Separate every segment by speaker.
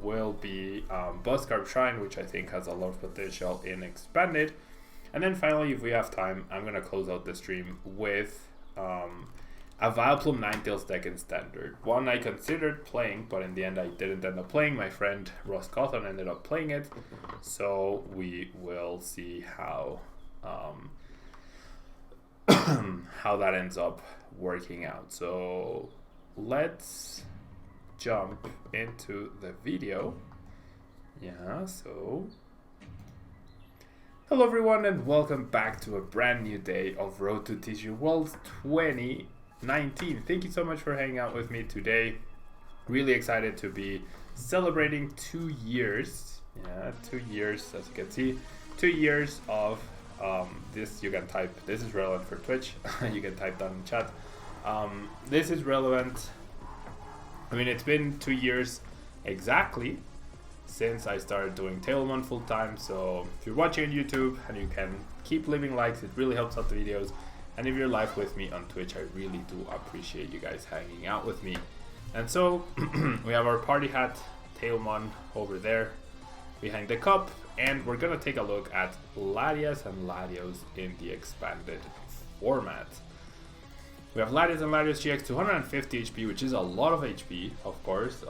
Speaker 1: will be Buzzcarb Shrine, which I think has a lot of potential in Expanded. And then finally, if we have time, I'm going to close out the stream with a Vileplume Ninetales deck in Standard. One I considered playing, but in the end I didn't end up playing. My friend Ross Cawthon ended up playing it. So we will see how how that ends up working out. So let's jump into the video. Yeah, so hello everyone and welcome back to a brand new day of Road to TCG Worlds 2019. Thank you so much for hanging out with me today. Really excited to be celebrating 2 years. Yeah, 2 years, as you can see. 2 years of this. You can type, this is relevant for Twitch. You can type that in chat. This is relevant. I mean, it's been 2 years exactly since I started doing Tablemon full time. So if you're watching on YouTube and you can keep leaving likes, it really helps out the videos. And if you're live with me on Twitch, I really do appreciate you guys hanging out with me. And so we have our party hat Tablemon over there behind the cup, and we're gonna take a look at Latias and Latios in the expanded format. We have Latias and Latios GX 250 HP, which is a lot of HP, of course.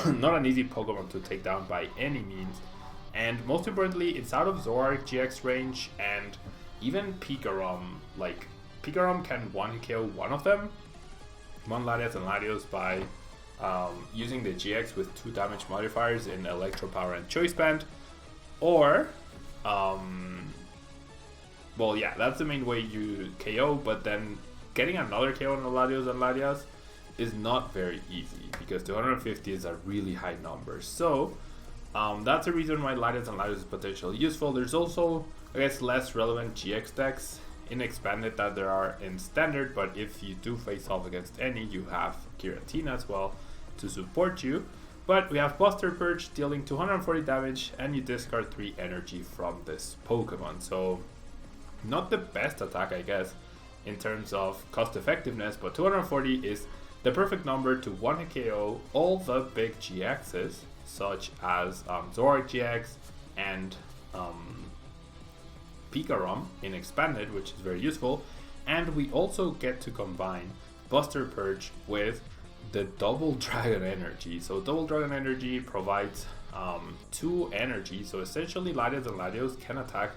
Speaker 1: Not an easy Pokemon to take down by any means. And most importantly, it's out of Zoroark GX range, and even Pikarom. Like, Pikarom can 1-hit KO one of them, one Latias and Latios, by using the GX with 2 damage modifiers in Electro Power and Choice Band. Or, well, yeah, that's the main way you KO, but then getting another KO on the Latios and Latias is not very easy, because 250 is a really high number. So that's the reason why Latias and Latios is potentially useful. There's also, I guess, less relevant GX decks in Expanded that there are in Standard, but if you do face off against any, you have Giratina as well to support you. But we have Buster Purge dealing 240 damage, and you discard 3 energy from this Pokemon. So not the best attack, I guess, in terms of cost effectiveness, but 240 is the perfect number to 1-hit KO all the big GXs, such as Zoroark GX and Pikarom in Expanded, which is very useful. And we also get to combine Buster Purge with the Double Dragon Energy. So Double Dragon Energy provides 2 energy, so essentially Latias and Latios can attack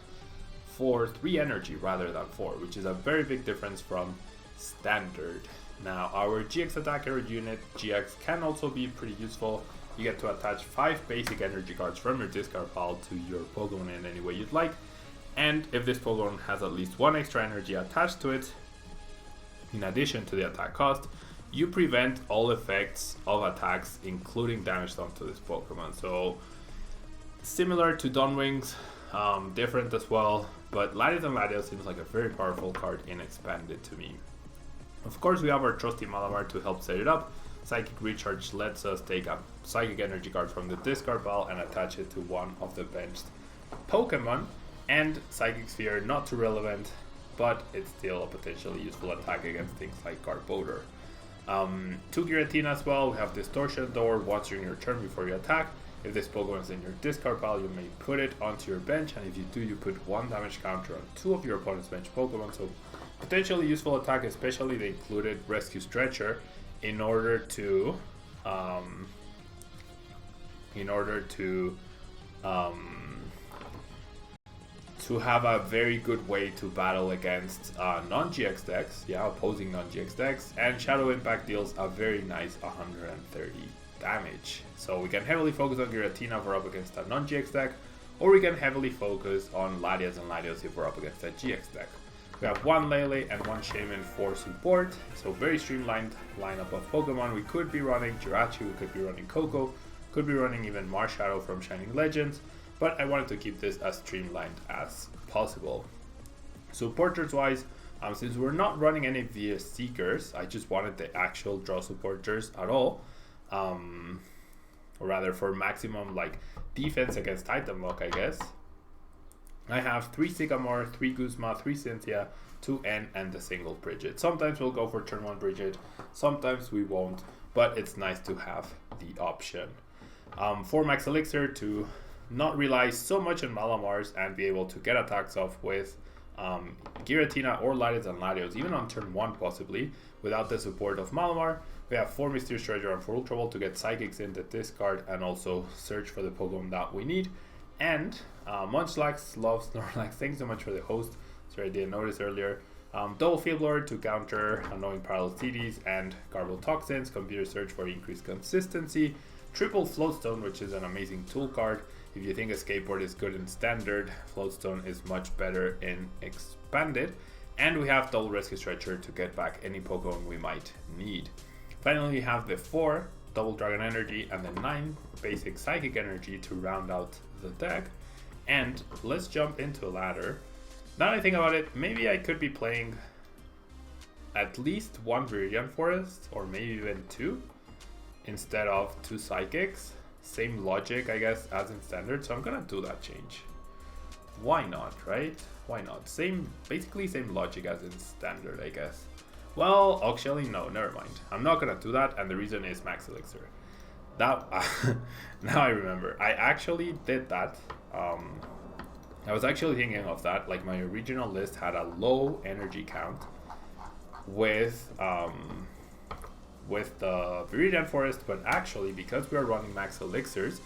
Speaker 1: for 3 energy rather than 4, which is a very big difference from Standard. Now, our GX attacker unit GX can also be pretty useful. You get to attach 5 basic energy cards from your discard pile to your Pokemon in any way you'd like. And if this Pokemon has at least 1 extra energy attached to it, in addition to the attack cost, you prevent all effects of attacks, including damage done to this Pokemon. So, similar to Dunwings, different as well, but Latias and Latios seems like a very powerful card in Expanded to me. Of course, we have our trusty Malamar to help set it up. Psychic Recharge lets us take a Psychic Energy card from the discard pile and attach it to one of the benched Pokemon. And Psychic Sphere, not too relevant, but it's still a potentially useful attack against things like Garbodor. 2 Giratina as well. We have Distortion Door. Once during your turn before you attack, if this Pokemon is in your discard pile, you may put it onto your bench, and if you do, you put 1 damage counter on 2 of your opponent's bench Pokemon. So potentially useful attack, especially the included Rescue Stretcher, in order to have a very good way to battle against non-GX decks, opposing non-GX decks, and Shadow Impact deals a very nice 130 damage. So we can heavily focus on Giratina if we're up against a non-GX deck, or we can heavily focus on Latias and Latios if we're up against a GX deck. We have 1 Lele and 1 Shaman for support, so very streamlined lineup of Pokemon. We could be running Jirachi, we could be running Koko, could be running even Marshadow from Shining Legends, but I wanted to keep this as streamlined as possible. Supporters wise, since we're not running any VS Seekers, I just wanted the actual draw supporters at all, or rather for maximum like defense against Titan Lock, I guess. I have 3 Sycamore, 3 Guzma, 3 Cynthia, 2 N, and the single Bridget. Sometimes we'll go for turn 1 Bridget, sometimes we won't, but it's nice to have the option. for Max Elixir to not rely so much on Malamars and be able to get attacks off with Giratina or Latias and Latios, even on turn 1 possibly, without the support of Malamar. We have 4 Mysterious Treasure and 4 Ultra Ball to get Psychics in the discard and also search for the Pokemon that we need. And Munchlax loves Snorlax. Thanks so much for the host. Sorry I didn't notice earlier. Double Field Lord to counter annoying Parallel and Garble Toxins. Computer Search for increased consistency. Triple Floatstone, which is an amazing tool card. If you think a skateboard is good in standard, Floatstone is much better in expanded. And we have double Rescue Stretcher to get back any Pokemon we might need. Finally, we have the 4 double Dragon Energy and the 9 basic Psychic Energy to round out the deck. And let's jump into a ladder. Now that I think about it, maybe I could be playing at least 1 Viridian Forest, or maybe even 2, instead of 2 Psychics. Same logic, I guess, as in standard, so I'm gonna do that change. Why not, right? Why not? Basically same logic as in standard, I guess. Well, actually, no, never mind. I'm not gonna do that, and the reason is Max Elixir. That now I remember. I actually did that. I was actually thinking of that. Like, my original list had a low energy count with the Viridian Forest, but actually, because we are running Max Elixirs,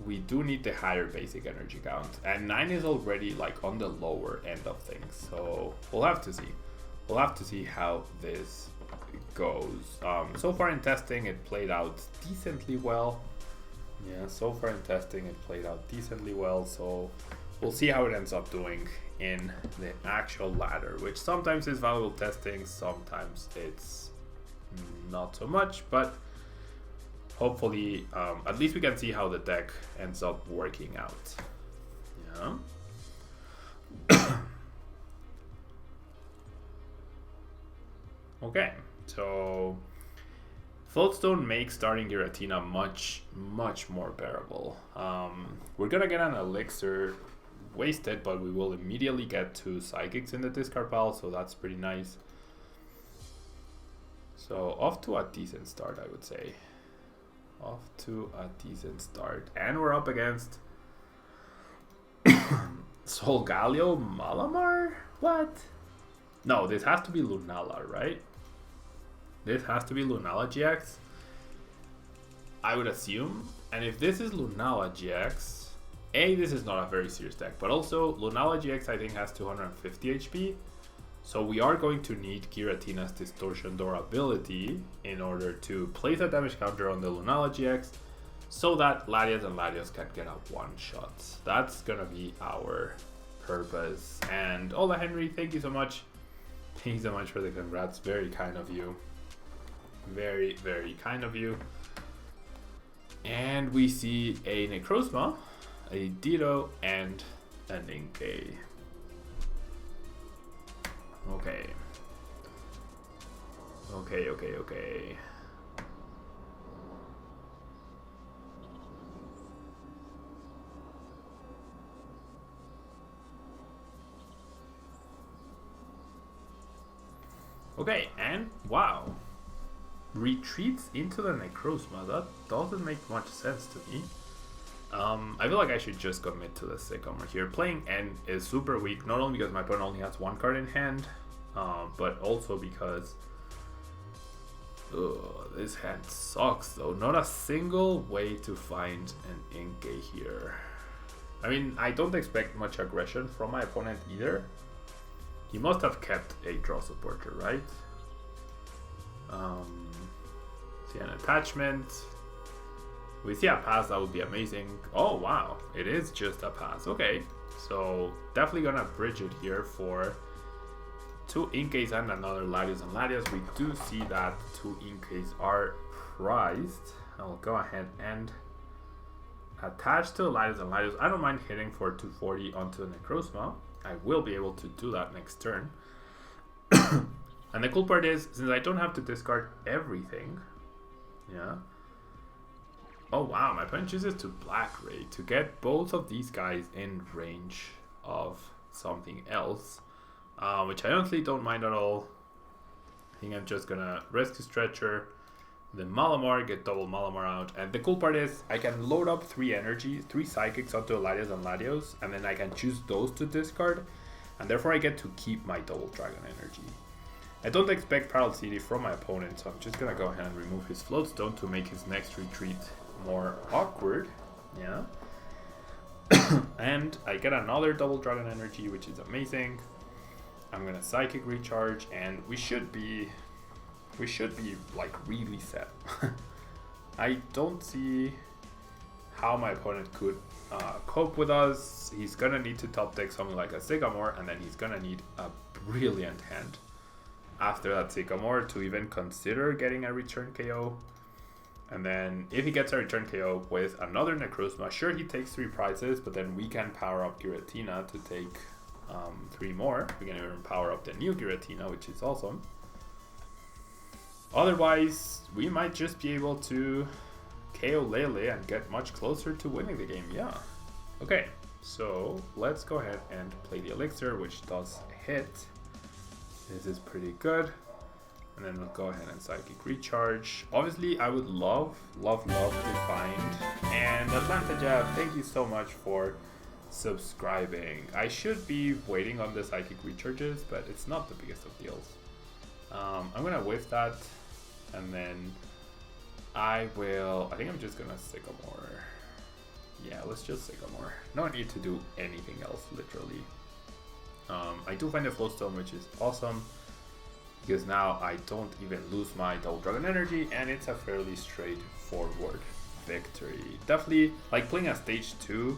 Speaker 1: we do need the higher basic energy count, and 9 is already like on the lower end of things, so we'll have to see. We'll have to see how this goes. So far in testing, it played out decently well. Yeah, so far in testing, it played out decently well, so we'll see how it ends up doing in the actual ladder, which sometimes is valuable testing, sometimes it's not so much, but hopefully at least we can see how the deck ends up working out. Yeah. Okay, so Floatstone makes starting Giratina much more bearable. We're gonna get an Elixir wasted, but we will immediately get 2 Psychics in the discard pile, so that's pretty nice. So off to a decent start, I would say. Off to a decent start. And we're up against Solgaleo Malamar? What? No, this has to be Lunala, right? This has to be Lunala GX, I would assume. And if this is Lunala GX, this is not a very serious deck, but also Lunala GX I think has 250 HP. So we are going to need Giratina's Distortion Door ability in order to place a damage counter on the Lunala GX so that Latias and Latios can get a one-shot. That's gonna be our purpose. And Ola Henry, thank you so much. Thank you so much for the congrats. Very kind of you. Very kind of you. And we see a Necrozma, a Ditto, and an Inkay. Okay. Okay, and wow. Retreats into the Necrozma. That doesn't make much sense to me. I feel like I should just commit to the Sycamore here. Playing N is super weak, not only because my opponent only has 1 card in hand, but also because this hand sucks though. Not a single way to find an Inkay here. I mean, I don't expect much aggression from my opponent either. He must have kept a draw supporter, right? See an attachment. We see a pass, that would be amazing. Oh wow, it is just a pass. Okay, so definitely gonna bridge it here for 2 Inkays and another Latias and Latias. We do see that 2 Inkays are prized. I'll go ahead and attach to Latias and Latias. I don't mind hitting for 240 onto the Necrozma. I will be able to do that next turn. And the cool part is, since I don't have to discard everything, yeah. Oh wow, my opponent chooses to Black Ray to get both of these guys in range of something else, which I honestly don't mind at all. I think I'm just gonna Rescue Stretcher, then Malamar, get double Malamar out. And the cool part is I can load up 3 Psychics onto Latias and Latios, and then I can choose those to discard, and therefore I get to keep my double Dragon Energy. I don't expect Paralysis from my opponent, so I'm just gonna go ahead and remove his Floatstone to make his next retreat more awkward. Yeah. And I get another double Dragon Energy, which is amazing. I'm gonna Psychic Recharge, and we should be like really set. I don't see how my opponent could cope with us. He's gonna need to top deck something like a Sycamore, and then he's gonna need a brilliant hand after that Sycamore to even consider getting a return KO. And then if he gets a return KO with another Necrozma, sure, he takes 3 prizes, but then we can power up Giratina to take 3 more. We can even power up the new Giratina, which is awesome. Otherwise, we might just be able to KO Lele and get much closer to winning the game. Yeah. Okay, so let's go ahead and play the Elixir, which does hit. This is pretty good. And then we'll go ahead and Psychic Recharge. Obviously, I would love to find. And Atlanta Jab, thank you so much for subscribing. I should be waiting on the Psychic Recharges, but it's not the biggest of deals. I'm gonna whiff that, and then I think I'm just gonna Sycamore. Yeah, let's just Sycamore. No need to do anything else, literally. I do find the Floatstone, which is awesome, because now I don't even lose my double Dragon Energy, and it's a fairly straightforward victory. Definitely, like playing a stage 2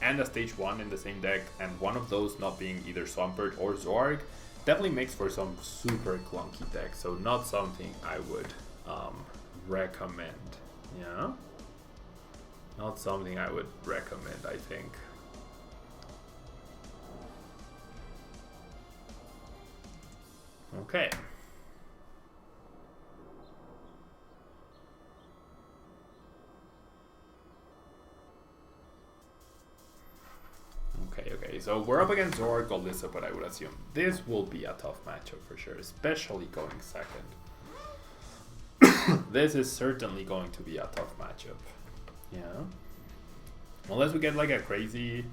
Speaker 1: and a stage 1 in the same deck, and one of those not being either Swampert or Zoroark, definitely makes for some super clunky deck, so not something I would recommend. Yeah, not something I would recommend, I think. Okay. Okay, so we're up against Zoroark Golissa, but I would assume this will be a tough matchup for sure, especially going second. This is certainly going to be a tough matchup. Yeah. Unless we get like a crazy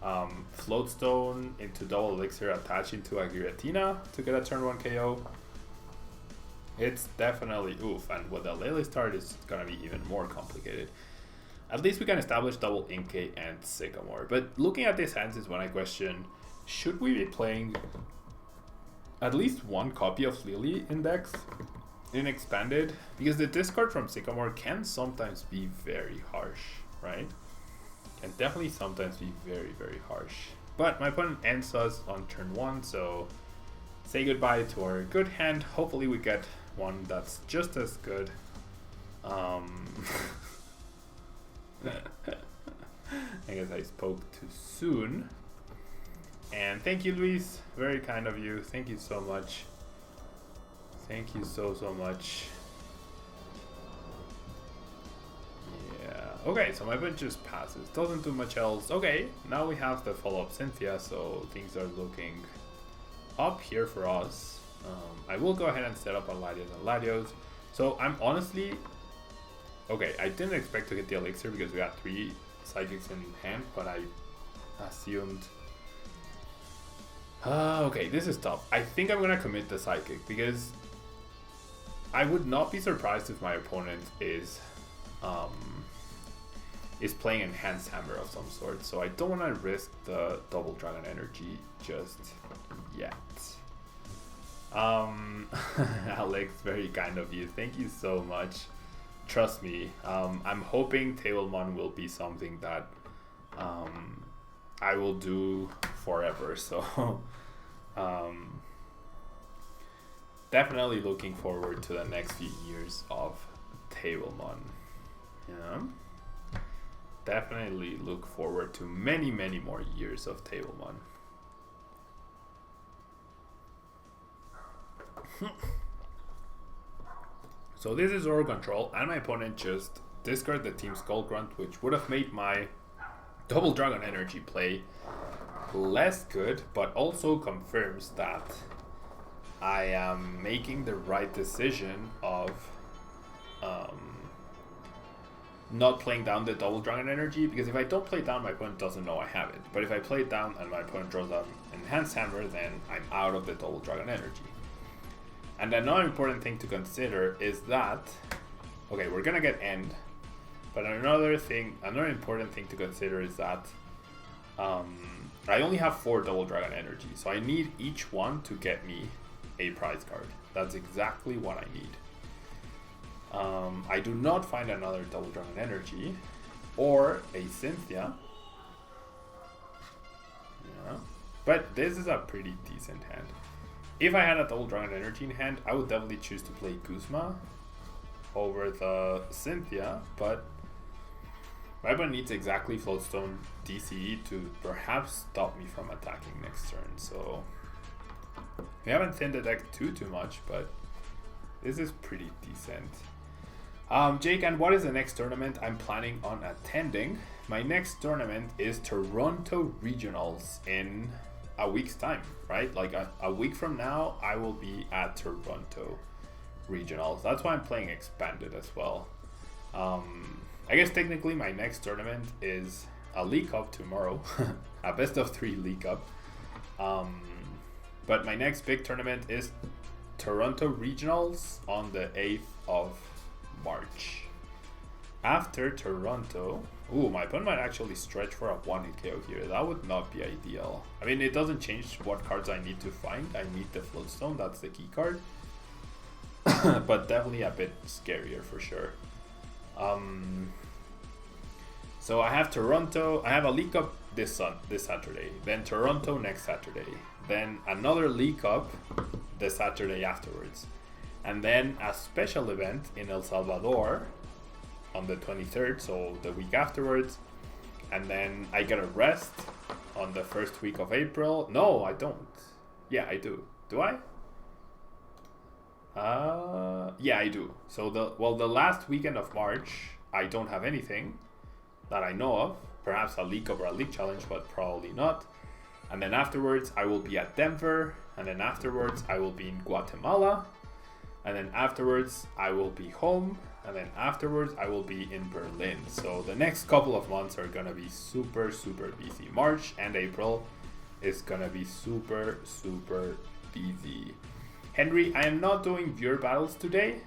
Speaker 1: Floatstone into double Elixir attached into a Giratina to get a turn 1 KO. It's definitely oof, and with the Lele start, it's gonna be even more complicated. At least we can establish double Inkay and Sycamore. But looking at these hands is when I question, should we be playing at least one copy of Lily Index in Expanded? Because the discard from Sycamore can sometimes be very harsh, right? Can definitely sometimes be very harsh. But my opponent ends us on turn 1, so say goodbye to our good hand. Hopefully we get one that's just as good. I guess I spoke too soon. And thank you, Luis. Very kind of you. Thank you so much. Thank you so much. Yeah. Okay, so my opponent just passes. Doesn't do much else. Okay, now we have the follow-up Cynthia, so things are looking up here for us. I will go ahead and set up a Latias and Latios. So I'm honestly... Okay, I didn't expect to get the Elixir because we got 3 Psychics in hand, but I assumed... okay, this is tough. I think I'm gonna commit the Psychic because I would not be surprised if my opponent is playing Enhanced Hammer of some sort. So I don't want to risk the double Dragon Energy just yet. Alex, very kind of you. Thank you so much. Trust me, I'm hoping Tablemon will be something that I will do forever. So definitely looking forward to the next few years of Tablemon. Yeah. Definitely look forward to many more years of Tablemon. So this is Zoro Control, and my opponent just discarded the Team Skull Grunt, which would have made my double Dragon Energy play less good, but also confirms that I am making the right decision of not playing down the double dragon energy, because if I don't play down, my opponent doesn't know I have it. But if I play it down and my opponent draws out an enhanced hammer, then I'm out of the double dragon energy. And another important thing to consider is that, okay, we're gonna get end, but another important thing to consider is that I only have 4 double dragon energy, so I need each one to get me a prize card. That's exactly what I need. I do not find another double dragon energy or a Cynthia. Yeah, but this is a pretty decent hand. If I had a double dragon energy in hand, I would definitely choose to play Guzma over the Cynthia, but my opponent needs exactly Floatstone DCE to perhaps stop me from attacking next turn. So we haven't thinned the deck too much, but this is pretty decent. Jake, and what is the next tournament I'm planning on attending? My next tournament is Toronto Regionals in a week's time, right? Like a week from now, I will be at Toronto Regionals. That's why I'm playing Expanded as well. I guess technically my next tournament is a League Cup tomorrow, a best of 3 League Cup. But my next big tournament is Toronto Regionals on the 8th of March. After Toronto, my opponent might actually stretch for a 1-hit KO here. That would not be ideal. I mean, it doesn't change what cards I need to find. I need the Floatstone, that's the key card. But definitely a bit scarier for sure. So I have Toronto, I have a League Cup this Saturday, then Toronto next Saturday, then another League Cup the Saturday afterwards, and then a special event in El Salvador on the 23rd, so the week afterwards, and then I get a rest on the first week of April. No, I don't. Yeah, I do. Do I? Yeah, I do. So the last weekend of March, I don't have anything that I know of. Perhaps a League Cup or a League Challenge, but probably not. And then afterwards, I will be at Denver. And then afterwards, I will be in Guatemala. And then afterwards, I will be home. And then afterwards, I will be in Berlin. So the next couple of months are gonna be super, super busy. March and April is gonna be super, super busy. Henry, I am not doing viewer battles today,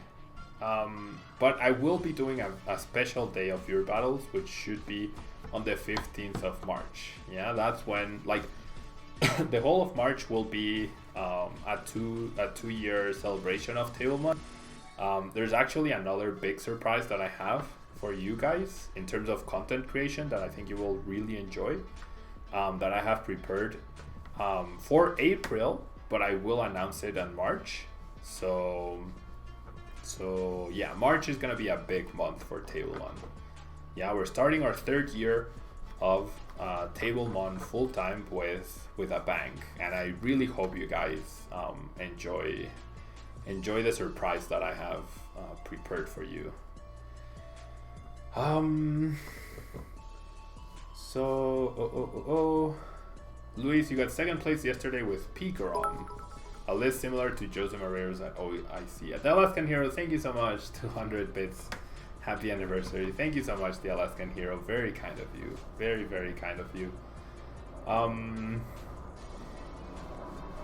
Speaker 1: but I will be doing a special day of viewer battles, which should be on the 15th of March. Yeah, that's when, like, the whole of March will be a two-year celebration of Tablemon. There's actually another big surprise that I have for you guys in terms of content creation that I think you will really enjoy, that I have prepared for April, but I will announce it in March. So yeah, March is gonna be a big month for Tablemon. Yeah, we're starting our 3rd year of Tablemon full time with a bang, and I really hope you guys enjoy the surprise that I have prepared for you. Luis, you got 2nd place yesterday with Pikarom, a list similar to Jose Moreira's at OIC. The Alaskan Hero, thank you so much. 200 bits. Happy anniversary. Thank you so much, the Alaskan Hero. Very kind of you. Very, very kind of you.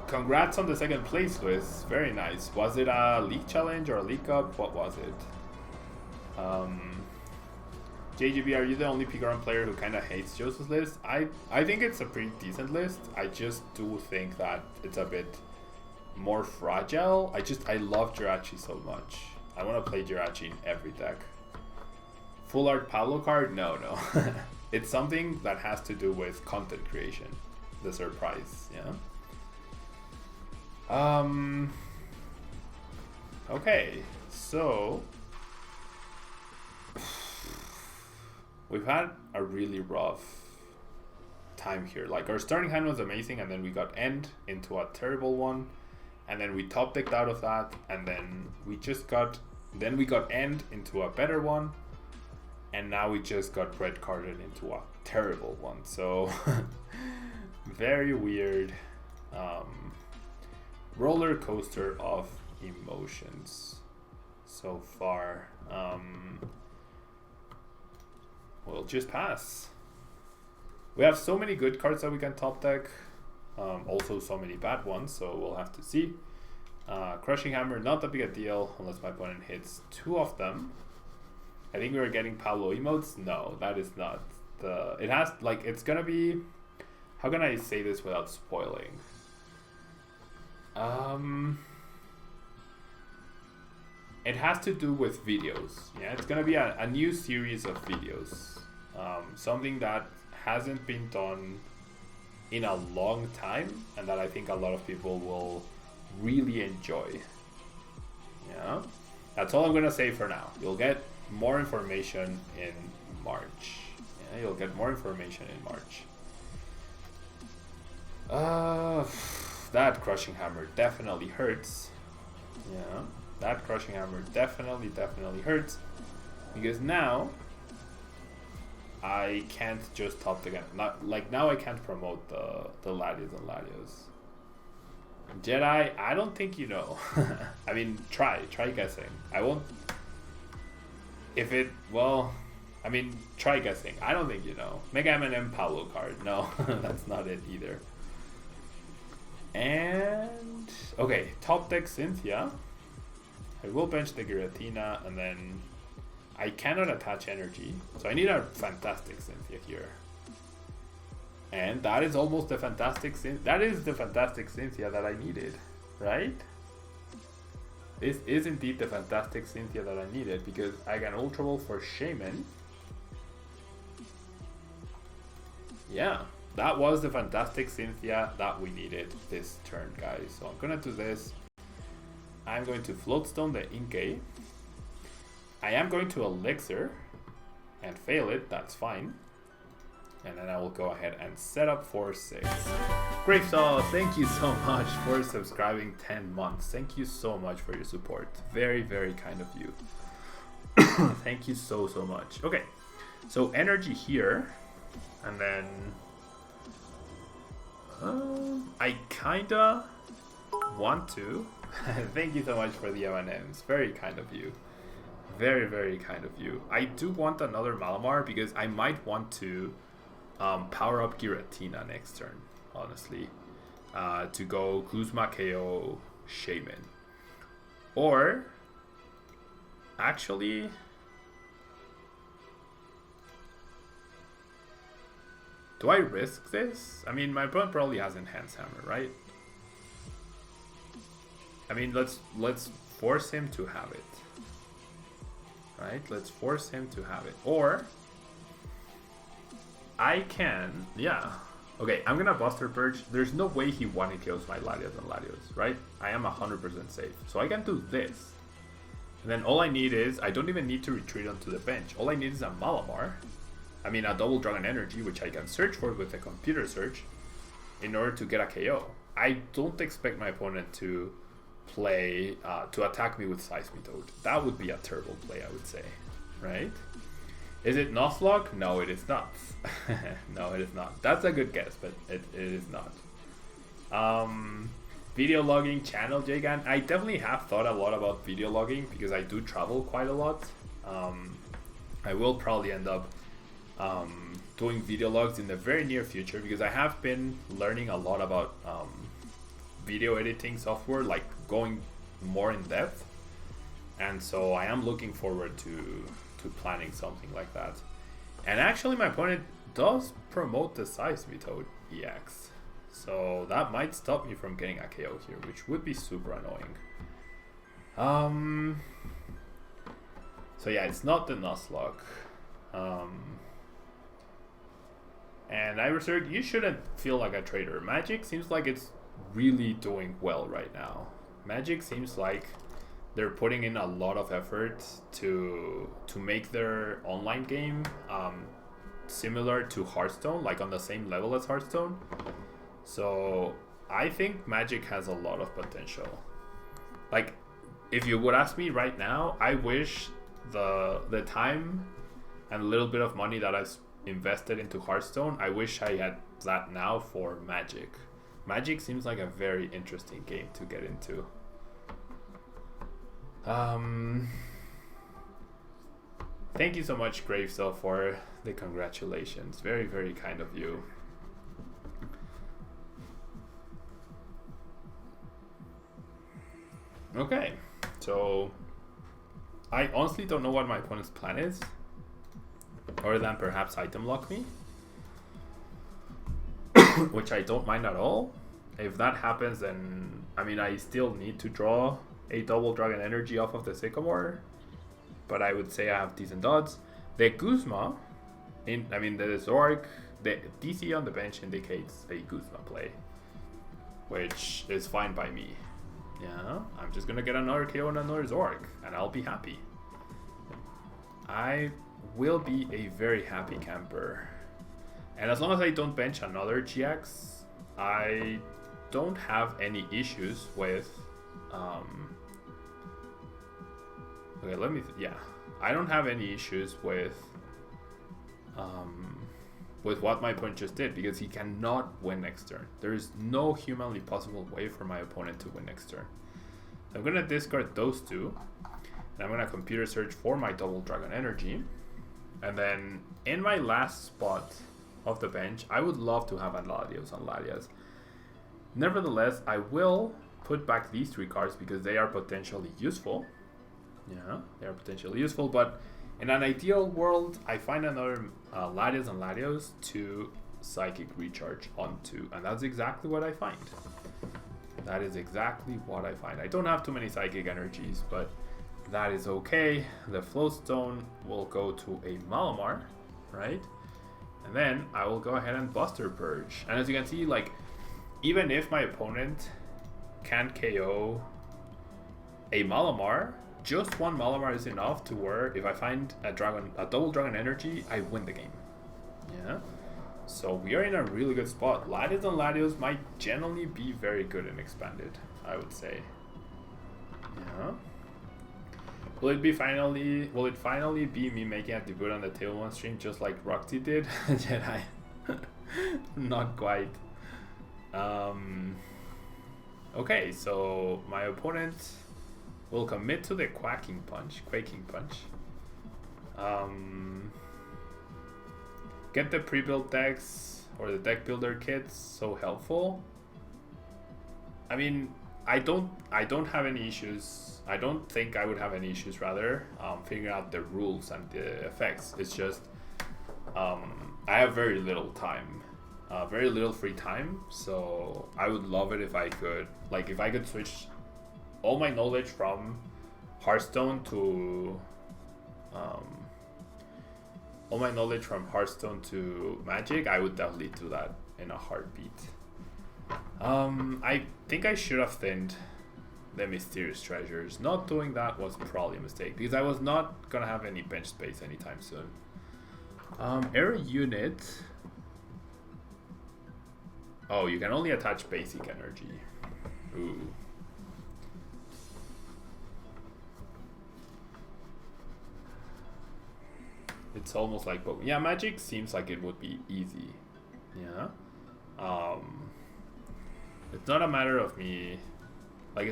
Speaker 1: Congrats on the 2nd place, Luis. Very nice. Was it a League Challenge or a League Cup? What was it? JGB, are you the only Pikarom player who kind of hates Jose's list? I think it's a pretty decent list. I just do think that it's a bit more fragile. I love Jirachi so much. I want to play Jirachi in every deck. Full art Pablo card? No. It's something that has to do with content creation. The surprise, yeah? Okay, so we've had a really rough time here. Like, our starting hand was amazing, and then we got end into a terrible one, and then we top decked out of that, and then we got end into a better one, and now we just got red carded into a terrible one. So very weird roller coaster of emotions so far. We'll just pass. We have so many good cards that we can top deck, also so many bad ones, so we'll have to see. Crushing Hammer, not that big a deal unless my opponent hits 2 of them. I think we were getting Pablo emotes. No, that is not the. It has, like, it's gonna be. How can I say this without spoiling? It has to do with videos. Yeah, it's gonna be a new series of videos. Something that hasn't been done in a long time, and that I think a lot of people will really enjoy. Yeah, that's all I'm gonna say for now. You'll get more information in March. Yeah, you'll get more information in March. That Crushing Hammer definitely hurts. Yeah, that Crushing Hammer definitely hurts, because now I can't just top the game. Not like now I can't promote the Latias and Latios. Jedi, I don't think you know. I mean, try guessing. I won't. If it, well, I mean, try guessing. I don't think you know. Mega M&M Paolo card. No, that's not it either. And okay, top deck Cynthia. I will bench the Giratina, and then I cannot attach energy, so I need a fantastic Cynthia here. And that is almost the fantastic that is the fantastic Cynthia that I needed, right? This is indeed the fantastic Cynthia that I needed, because I can Ultra Ball for Shaman. Yeah, that was the fantastic Cynthia that we needed this turn, guys. So I'm gonna do this. I'm going to Floatstone the Inkay. I am going to Elixir and fail it, that's fine. And then I will go ahead and set up for 6. Gravesaw, thank you so much for subscribing 10 months. Thank you so much for your support. Very, very kind of you. Thank you so much. Okay, so energy here. And then I kinda want to. Thank you so much for the M&Ms. Very kind of you. Very, very kind of you. I do want another Malamar because I might want to power up Giratina next turn, honestly, to go Kuzma, KO, Shaman. Or, actually, do I risk this? I mean, my opponent probably has Enhanced Hammer, right? I mean, let's force him to have it. Right? Let's force him to have it. Or I can, yeah. Okay, I'm gonna Buster Purge. There's no way he one kills my Latias and Latios, right? I am 100% safe. So I can do this. And then all I need is, I don't even need to retreat onto the bench. All I need is a Malamar. I mean, a Double Dragon Energy, which I can search for with a computer search in order to get a KO. I don't expect my opponent to play, to attack me with Seismitoad. That would be a terrible play, I would say, right? Is it Nuzlocke? No, it is not. No, it is not. That's a good guess, but it is not. Video logging channel, Jagan. I definitely have thought a lot about video logging because I do travel quite a lot. I will probably end up doing video logs in the very near future because I have been learning a lot about video editing software, like going more in depth, and so I am looking forward to planning something like that. And actually my opponent does promote the Seismitoad EX, so that might stop me from getting a KO here, which would be super annoying. So yeah, it's not the Nuzlocke. And Iversurg, you shouldn't feel like a traitor. Magic seems like it's really doing well right now. Magic seems like they're putting in a lot of effort to make their online game similar to Hearthstone, like on the same level as Hearthstone. So I think Magic has a lot of potential. Like, if you would ask me right now, I wish the time and a little bit of money that I've invested into Hearthstone, I wish I had that now for Magic. Magic seems like a very interesting game to get into. Thank you so much, Gravesell, for the congratulations. Very, very kind of you. Okay, so I honestly don't know what my opponent's plan is, other than perhaps item lock me, which I don't mind at all. If that happens, then I mean I still need to draw a double dragon energy off of the Sycamore, but I would say I have decent odds. The Guzma, the Zoroark, the DC on the bench indicates a Guzma play, which is fine by me. Yeah, I'm just gonna get another KO and another Zoroark, and I'll be happy. I will be a very happy camper. And as long as I don't bench another GX, I don't have any issues with... I don't have any issues with what my opponent just did, because he cannot win next turn. There is no humanly possible way for my opponent to win next turn. So I'm going to discard those two, and I'm going to computer search for my double dragon energy. And then in my last spot of the bench, I would love to have a Latias on Latias. Nevertheless, I will put back these three cards because they are potentially useful. Yeah, they are potentially useful, but in an ideal world, I find another Latias and Latios to Psychic Recharge onto, and that's exactly what I find. That is exactly what I find. I don't have too many Psychic energies, but that is okay. The Flowstone will go to a Malamar, right? And then I will go ahead and Buster Purge. And as you can see, like, even if my opponent can't KO a Malamar, just one Malamar is enough to where if I find a double dragon energy, I win the game. Yeah. So we are in a really good spot. Latias and Latios might generally be very good and expanded, I would say. Yeah. Will it finally be me making a debut on the Tablemon stream just like Roxy did? Jedi. Not quite. Okay, so my opponent will commit to the Quaking Punch. Get the pre-built decks or the deck builder kits, so helpful. I mean, I don't have any issues. I don't think I would have any issues rather figuring out the rules and the effects. It's just I have very little time, very little free time, so I would love it if I could switch all my knowledge from Hearthstone to Magic. I would definitely do that in a heartbeat. I think I should have thinned the Mysterious Treasures. Not doing that was probably a mistake because I was not gonna have any bench space anytime soon. Air unit. Oh, you can only attach basic energy. Ooh. It's almost like, but yeah, Magic seems like it would be easy. Yeah. It's not a matter of me, not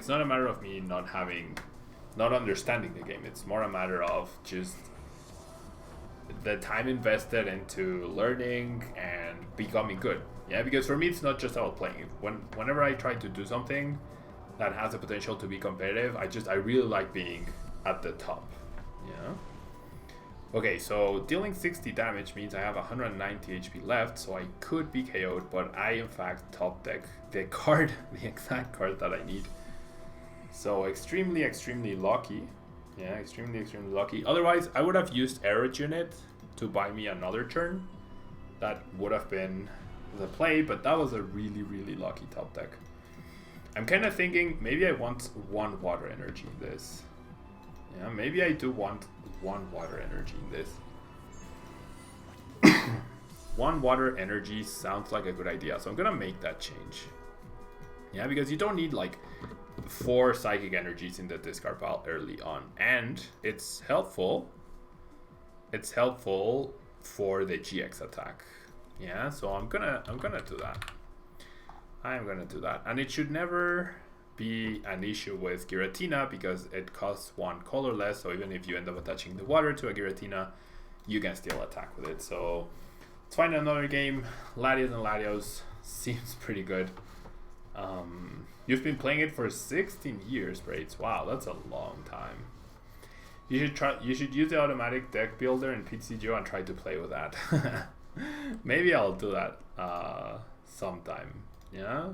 Speaker 1: understanding the game. It's more a matter of just the time invested into learning and becoming good. Yeah, because for me, it's not just about playing. Whenever I try to do something that has the potential to be competitive, I really like being at the top. Yeah. Okay, so dealing 60 damage means I have 190 HP left, so I could be KO'd, but I in fact top deck the exact card that I need. So extremely lucky. Yeah, extremely lucky. Otherwise, I would have used Aerith Unit to buy me another turn. That would have been the play, but that was a really lucky top deck. I'm kind of thinking maybe I want one water energy in this. Yeah, maybe I do want one water energy in this. One water energy sounds like a good idea, so I'm gonna make that change. Yeah, because you don't need like 4 psychic energies in the discard pile early on, and it's helpful. It's helpful for the GX attack. Yeah, so I'm gonna do that. I'm gonna do that, and it should never be an issue with Giratina because it costs one color less. So even if you end up attaching the water to a Giratina, you can still attack with it. So let's find another game. Latias and Latios seems pretty good. You've been playing it for 16 years, Braids. Wow, that's a long time. You should use the automatic deck builder in PTCGO and try to play with that. Maybe I'll do that sometime. Yeah.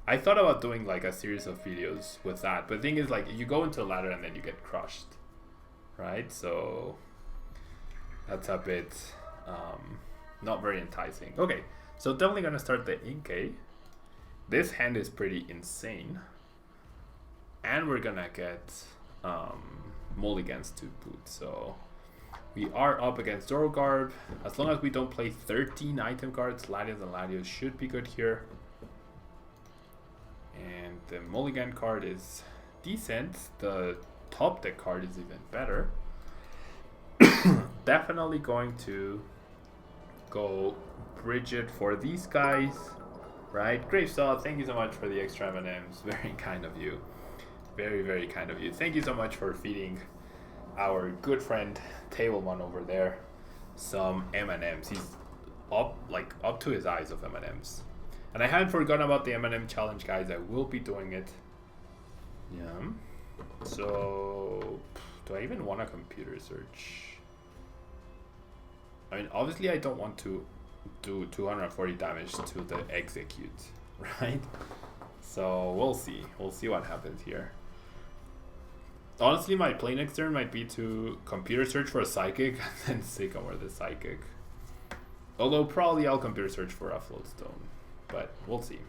Speaker 1: I thought about doing like a series of videos with that, but the thing is, like, you go into a ladder and then you get crushed, right? So that's a bit not very enticing. Okay, so definitely gonna start the Inkay. This hand is pretty insane, and we're gonna get mulligans to boot. So we are up against Zoroark. As long as we don't play 13 item cards, Latias and Latios should be good here. And the mulligan card is decent. The top deck card is even better. Definitely going to go Bridget for these guys, right? Gravesaw, thank you so much for the extra M&Ms. Very kind of you. Very, very kind of you. Thank you so much for feeding our good friend Tablemon over there some M&Ms. He's up to his eyes of M&Ms. And I hadn't forgotten about the M&M challenge, guys. I will be doing it. Yeah. So, do I even want a computer search? I mean, obviously I don't want to do 240 damage to the execute, right? So we'll see. We'll see what happens here. Honestly, my play next turn might be to computer search for a psychic and then Sycamore the psychic. Although probably I'll computer search for a floatstone, but we'll see.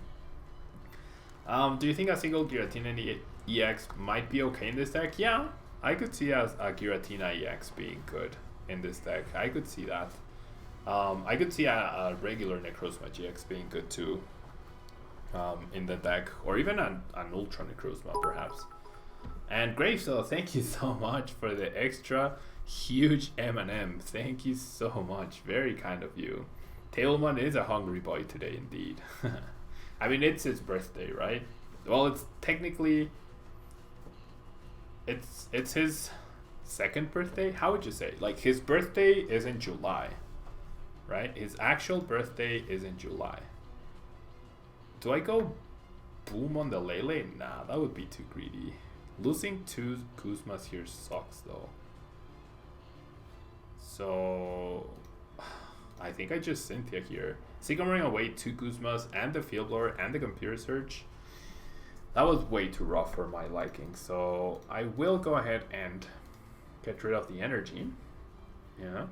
Speaker 1: Do you think a single Giratina EX might be okay in this deck? Yeah, I could see a Giratina EX being good in this deck. I could see that. I could see a regular Necrozma GX being good too in the deck, or even an Ultra Necrozma perhaps. And Gravesaw, thank you so much for the extra huge M&M. Thank you so much. Very kind of you. Tablemon is a hungry boy today indeed. I mean, it's his birthday, right? Well, it's technically it's his second birthday. How would you say? Like, his birthday is in July, right? His actual birthday is in July. Do I go boom on the Lele? Nah, that would be too greedy. Losing 2 Kuzmas here sucks though. So I think I just Cynthia here. Sycamoring away 2 Kuzmas and the Field Blower and the Computer Search. That was way too rough for my liking. So I will go ahead and get rid of the energy. Yeah.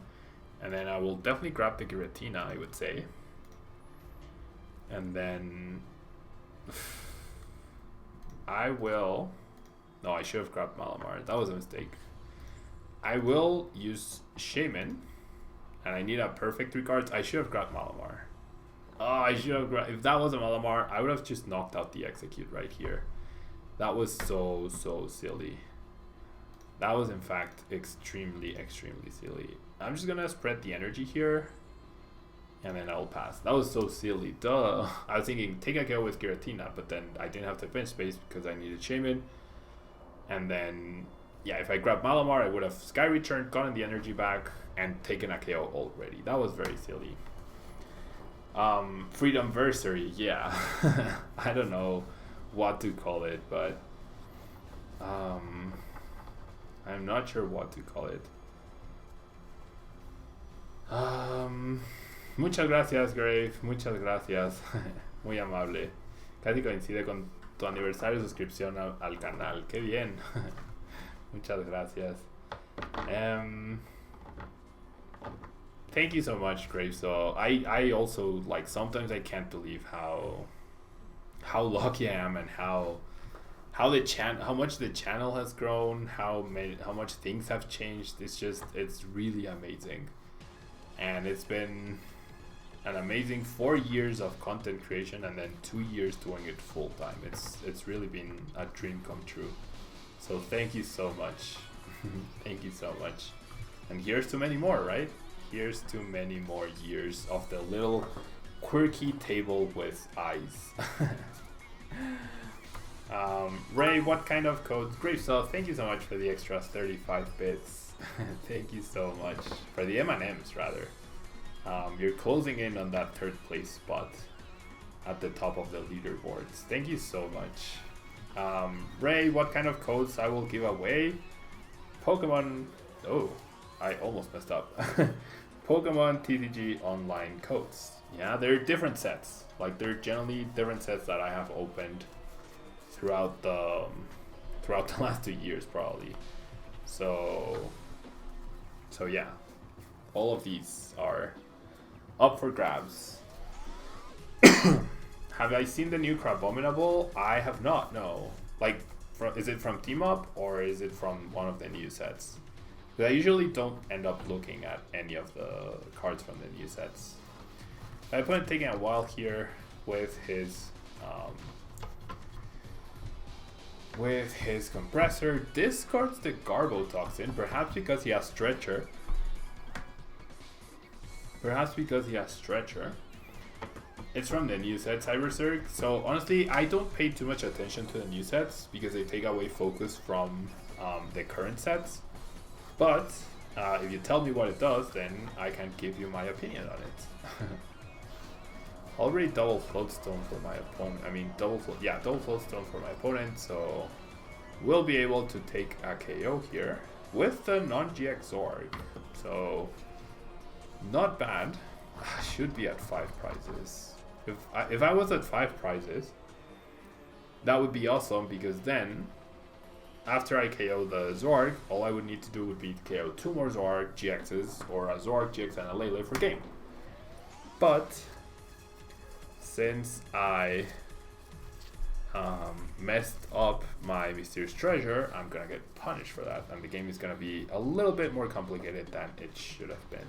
Speaker 1: And then I will definitely grab the Giratina, I would say. And then I will... No, I should have grabbed Malamar. That was a mistake. I will use Shaman. And I need a perfect 3 cards. I should have grabbed Malamar. Oh, I should have grabbed... If that was a Malamar, I would have just knocked out the Execute right here. That was so silly. That was, in fact, extremely silly. I'm just gonna spread the energy here. And then I'll pass. That was so silly. Duh. I was thinking, take a KO with Giratina. But then I didn't have the bench space because I needed Shaman. And then, yeah, if I grabbed Malamar, I would have Sky Returned, gotten the energy back, and taken a KO already. That was very silly. Freedomversary, yeah. I don't know what to call it, but I'm not sure what to call it. Muchas gracias, Grave. Muchas gracias. Muy amable. Casi coincide con tu aniversario de suscripción al canal. Qué bien. Muchas gracias. Thank you so much, Gravesaw. I also, like, sometimes I can't believe how lucky I am and how much the channel has grown, how much things have changed. It's really amazing. And it's been an amazing 4 years of content creation and then 2 years doing it full time. It's really been a dream come true. So thank you so much. Thank you so much. And here's to many more, right? here's to many more years of the little quirky table with eyes. Ray, what kind of codes? Great, so thank you so much for the extra 35 bits. Thank you so much for the M&Ms rather. You're closing in on that third place spot at the top of the leaderboards. Thank you so much. Ray, what kind of codes I will give away? Pokemon, oh, I almost messed up. Pokemon TCG online codes. Yeah, they're different sets. Like they're generally different sets that I have opened throughout the last 2 years probably. So yeah, all of these are up for grabs. Have I seen the new Crabominable? I have not, no. Like, is it from Team Up or is it from one of the new sets? But I usually don't end up looking at any of the cards from the new sets. I plan on taking a while here with his compressor. Discards the Garbotoxin, perhaps because he has Stretcher. It's from the new set, Cybersurg. So honestly, I don't pay too much attention to the new sets because they take away focus from the current sets. But if you tell me what it does, then I can give you my opinion on it. Already double Floatstone for my opponent. I mean, double Floatstone for my opponent. So we'll be able to take a KO here with the non-GX Zoroark. So not bad. I should be at 5 prizes. If I was at 5 prizes, that would be awesome, because then after I KO the Zoroark, all I would need to do would be to KO 2 more Zoroark GXs or a Zoroark GX and a Lele for game. But since I messed up my Mysterious Treasure, I'm gonna get punished for that, and the game is gonna be a little bit more complicated than it should have been.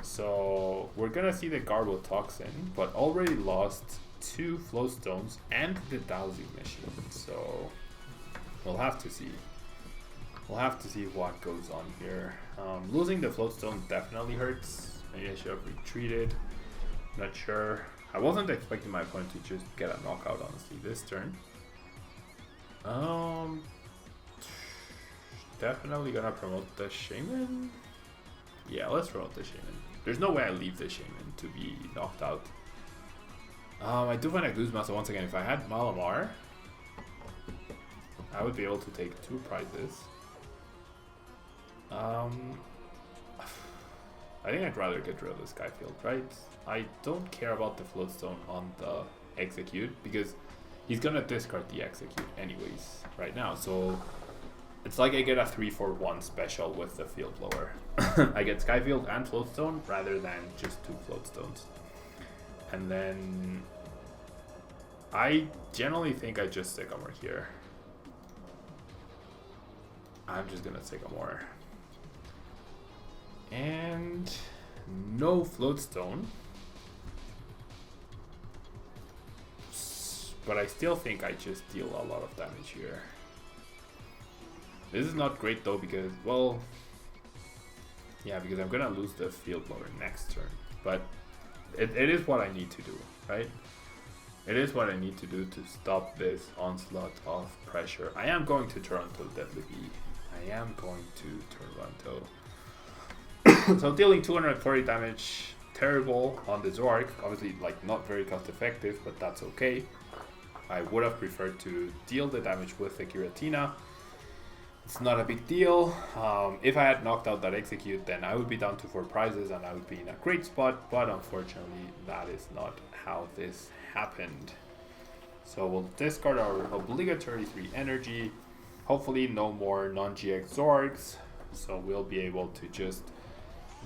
Speaker 1: So we're gonna see the Garbotoxin, but already lost 2 Floatstones and the dowsing machine. So we'll have to see. We'll have to see what goes on here. Losing the Floatstone definitely hurts. Maybe I should have retreated. Not sure. I wasn't expecting my opponent to just get a knockout, honestly, this turn. Definitely gonna promote the Shaman. Yeah, let's promote the Shaman. There's no way I leave the Shaman to be knocked out. I do find a Guzma, so once again, if I had Malamar, I would be able to take 2 prizes. I think I'd rather get rid of the Skyfield, right? I don't care about the Floatstone on the Execute, because he's gonna discard the Execute anyways right now. So it's like I get a 3-for-1 special with the Field Blower. I get Skyfield and Floatstone rather than just 2 Floatstones. And then I generally think I just Sycamore here. I'm just gonna Sycamore. And no Floatstone. But I still think I just deal a lot of damage here. This is not great though, because, well, yeah, because I'm gonna lose the Field Blower next turn. But it is what I need to do, right? It is what I need to do to stop this onslaught of pressure. I am going to Toronto, Deadly Bee. I am going to Toronto. So dealing 240 damage, terrible on the Zoroark. Obviously, like, not very cost effective, but that's okay. I would have preferred to deal the damage with the Giratina. It's not a big deal. If I had knocked out that Execute, then I would be down to 4 prizes and I would be in a great spot, but unfortunately that is not how this happened. So we'll discard our obligatory 3 energy. Hopefully no more non-GX Zoroarks, so we'll be able to just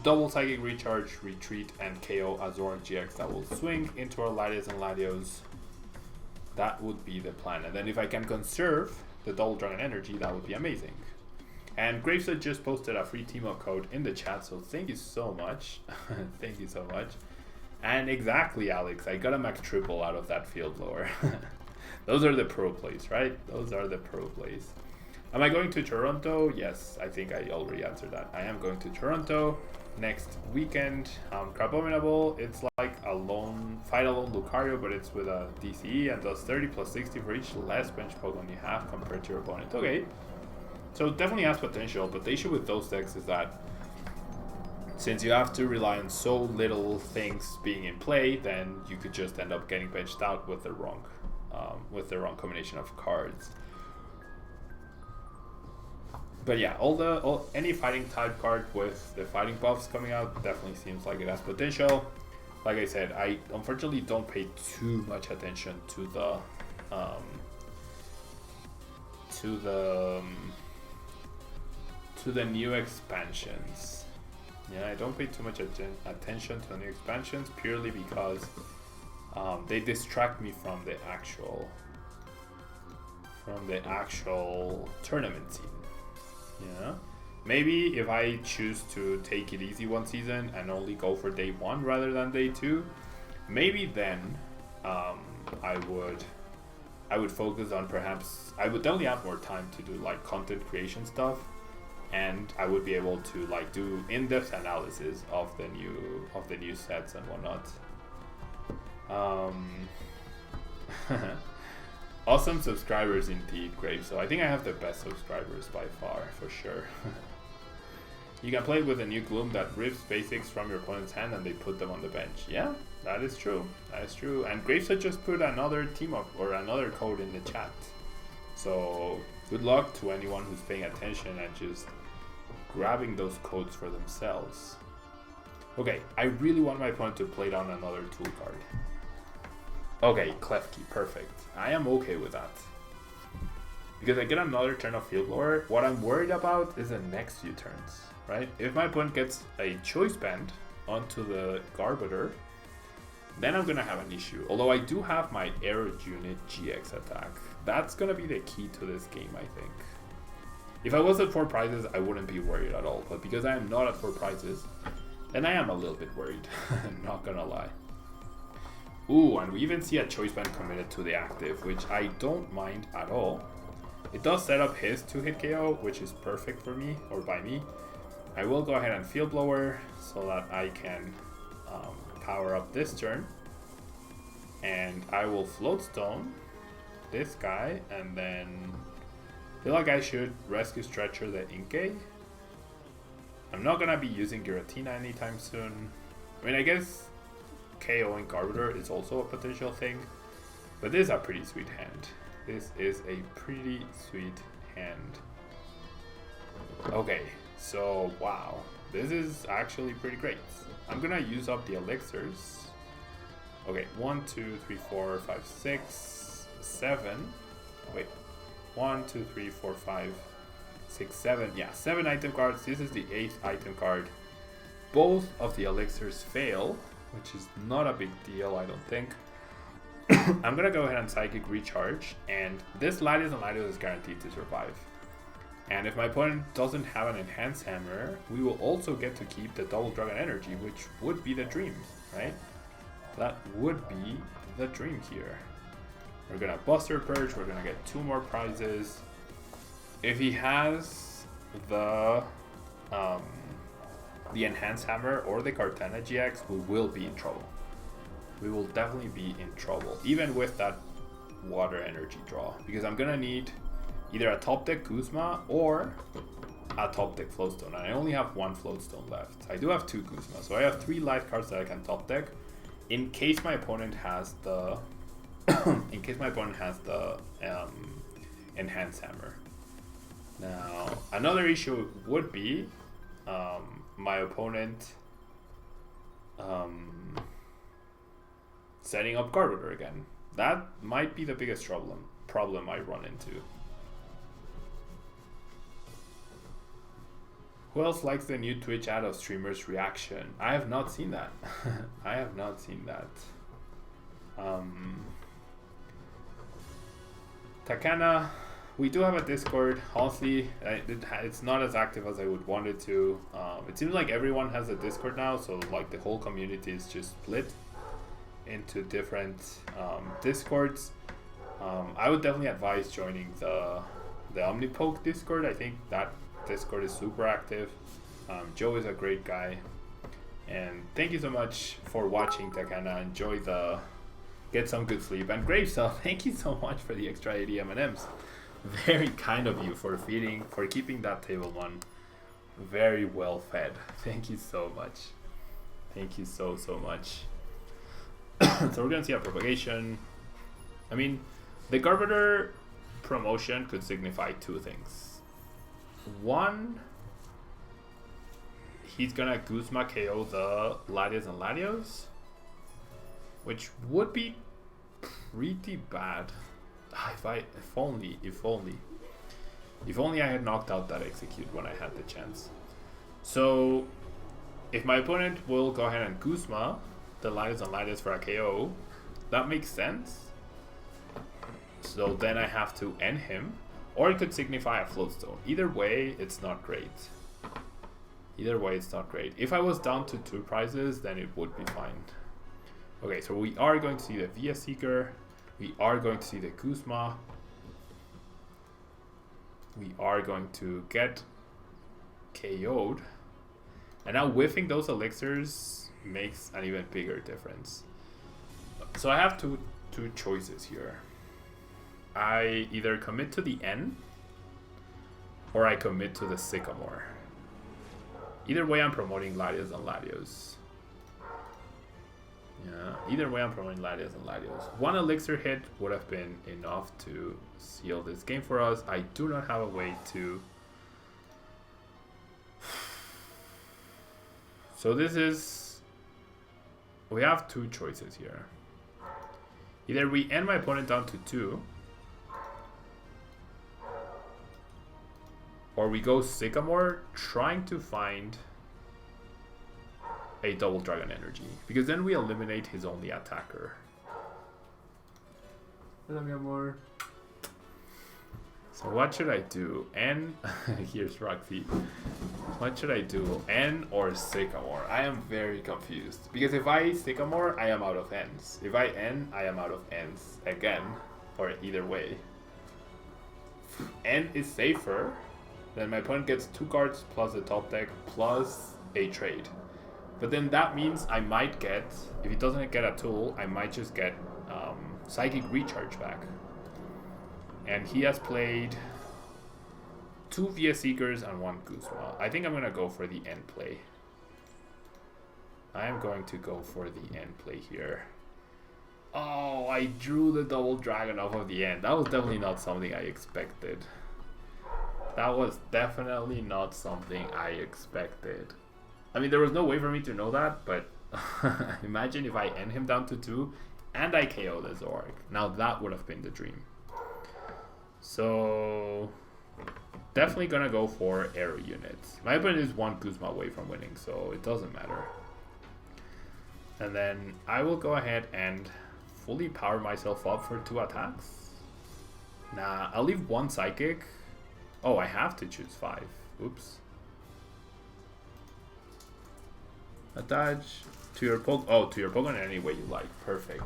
Speaker 1: double Psychic Recharge, retreat, and KO a Zoroark GX that will swing into our Latias and Latios. That would be the plan. And then if I can conserve the Double Dragon Energy, that would be amazing. And Graveset just posted a free team up code in the chat, so thank you so much. Thank you so much. And exactly, Alex, I got a max triple out of that Field Blower. Those are the pro plays, right? Those are the pro plays. Am I going to Toronto? Yes, I think I already answered that. I am going to Toronto next weekend. Crabominable, it's like a lone, fight alone Lucario, but it's with a DCE and does 30 plus 60 for each less bench Pokemon you have compared to your opponent. Okay, so it definitely has potential, but the issue with those decks is that since you have to rely on so little things being in play, then you could just end up getting benched out with the wrong combination of cards. But yeah, any fighting type card with the fighting buffs coming out definitely seems like it has potential. Like I said, I unfortunately don't pay too much attention to the new expansions. Yeah, I don't pay too much attention to the new expansions purely because they distract me from the actual tournament scene. Yeah, maybe if I choose to take it easy one season and only go for day 1 rather than day 2, maybe then I would focus on, perhaps I would definitely have more time to do like content creation stuff, and I would be able to like do in-depth analysis of the new sets and whatnot. Awesome subscribers indeed, Grave. So I think I have the best subscribers by far, for sure. You can play with a new Gloom that rips basics from your opponent's hand and they put them on the bench. Yeah, that is true. That is true. And Graves just put another team up or another code in the chat. So good luck to anyone who's paying attention and just grabbing those codes for themselves. Okay, I really want my opponent to play down another tool card. Okay, Klefki, perfect. I am okay with that. Because I get another turn of Field Blower, what I'm worried about is the next few turns, right? If my opponent gets a Choice Band onto the Garbodor, then I'm gonna have an issue. Although I do have my Aero Unit GX attack. That's gonna be the key to this game, I think. If I was at 4 prizes, I wouldn't be worried at all. But because I am not at 4 prizes, then I am a little bit worried. Not gonna lie. Ooh, and we even see a Choice Band committed to the active, which I don't mind at all. It does set up his 2-hit KO, which is perfect for me, or by me. I will go ahead and Field Blower so that I can power up this turn. And I will Float Stone this guy, and then feel like I should Rescue Stretcher the Inkay. I'm not gonna be using Giratina anytime soon. I mean, I guess KOing Garbodor is also a potential thing, but this is a pretty sweet hand. This is a pretty sweet hand. Okay, so wow, this is actually pretty great. I'm gonna use up the elixirs. Okay, 1, 2, 3, 4, 5, 6, 7. Wait, 1, 2, 3, 4, 5, 6, 7. Yeah, 7 item cards. This is the 8th item card. Both of the elixirs fail, which is not a big deal, I don't think. I'm gonna go ahead and Psychic Recharge, and this Latias and Latios is guaranteed to survive. And if my opponent doesn't have an Enhanced Hammer, we will also get to keep the Double Dragon Energy, which would be the dream, right? That would be the dream here. We're gonna Buster Purge, we're gonna get 2 more prizes. If he has the Enhanced Hammer or the Kartana GX, we will be in trouble. We will definitely be in trouble, even with that Water Energy draw, because I'm gonna need either a top deck Guzma or a top deck Floatstone, and I only have 1 Floatstone left. I do have 2 Guzma, so I have 3 life cards that I can top deck in case my opponent has the Enhanced Hammer. Now, another issue would be my opponent setting up Garbodor again. That might be the biggest problem I run into. Who else likes the new Twitch ad of streamers' reaction? I have not seen that. I have not seen that. Takana, we do have a Discord. Honestly, it's not as active as I would want it to. It seems like everyone has a Discord now, so like the whole community is just split into different Discords. I would definitely advise joining the the Omnipoke Discord. I think that Discord is super active. Joe is a great guy. And thank you so much for watching, Takana. Enjoy get some good sleep. And Gravecell, thank you so much for the extra 80 M&Ms. Very kind of you for keeping that Tablemon very well fed. Thank you so much. Thank you so much. So we're gonna see a propagation. I mean, the Garbodor promotion could signify two things. One, he's gonna Guzma KO the Latias and Latios, which would be pretty bad. If only I had knocked out that Execute when I had the chance. So if my opponent will go ahead and Guzma the Latias and Latias for a KO, that makes sense. So then I have to end him, or it could signify a Floatstone. Either way, it's not great. If I was down to 2 prizes, then it would be fine. Okay, so we are going to see the Via Seeker. We are going to see the Guzma. We are going to get KO'd. And now whiffing those elixirs makes an even bigger difference. So I have two choices here. I either commit to the N, or I commit to the Sycamore. Either way, I'm promoting Latias and Latios. Yeah, either way, I'm promoting Latias and Latios. 1 elixir hit would have been enough to seal this game for us. I do not have a way to... So this is... We have 2 choices here. Either we end my opponent down to 2, or we go Sycamore, trying to find a double Dragon Energy, because then we eliminate his only attacker. Hola, mi amor. So what should I do? N? Here's Roxy. What should I do? N or Sycamore? I am very confused, because if I Sycamore, I am out of Ns. If I N, I am out of Ns again, or either way. N is safer. Then my opponent gets 2 cards plus the top deck plus a trade. But then that means I might get, if he doesn't get a tool, I might just get Psychic Recharge back. And he has played 2 Via Seekers and 1 Guzma. I think I'm going to go for the end play. I am going to go for the end play here. Oh, I drew the double dragon off of the end. That was definitely not something I expected. That was definitely not something I expected. I mean, there was no way for me to know that, but imagine if I end him down to 2 and I KO the Zoroark. Now that would have been the dream. So, definitely gonna go for arrow units. My opponent is 1 Guzma away from winning, so it doesn't matter. And then I will go ahead and fully power myself up for 2 attacks. Nah, I'll leave 1 Psychic. Oh, I have to choose 5. Oops. Attach to your Pokemon. Oh, to your Pokemon any way you like. Perfect.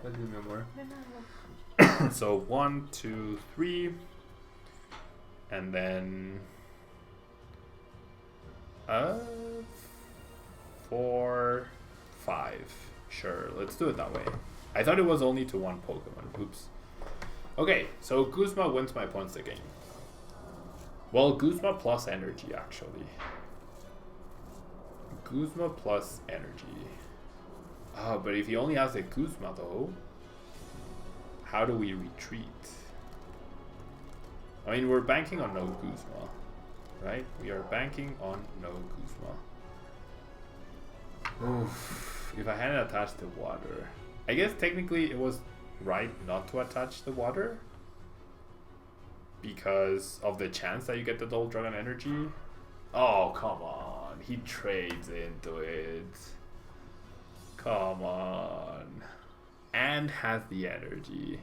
Speaker 1: Let's do more. So 1, 2, 3, and then 4, 5. Sure, let's do it that way. I thought it was only to 1 Pokemon. Oops. Okay, so Guzma wins my points the game. Well, Guzma plus energy, actually. Guzma plus energy. Oh, but if he only has a Guzma, though, how do we retreat? I mean, we're banking on no Guzma, right? We are banking on no Guzma. Oof. If I hadn't attached the water. I guess technically it was right not to attach the water, because of the chance that you get the double dragon energy. Oh, come on. He trades into it. Come on. And has the energy.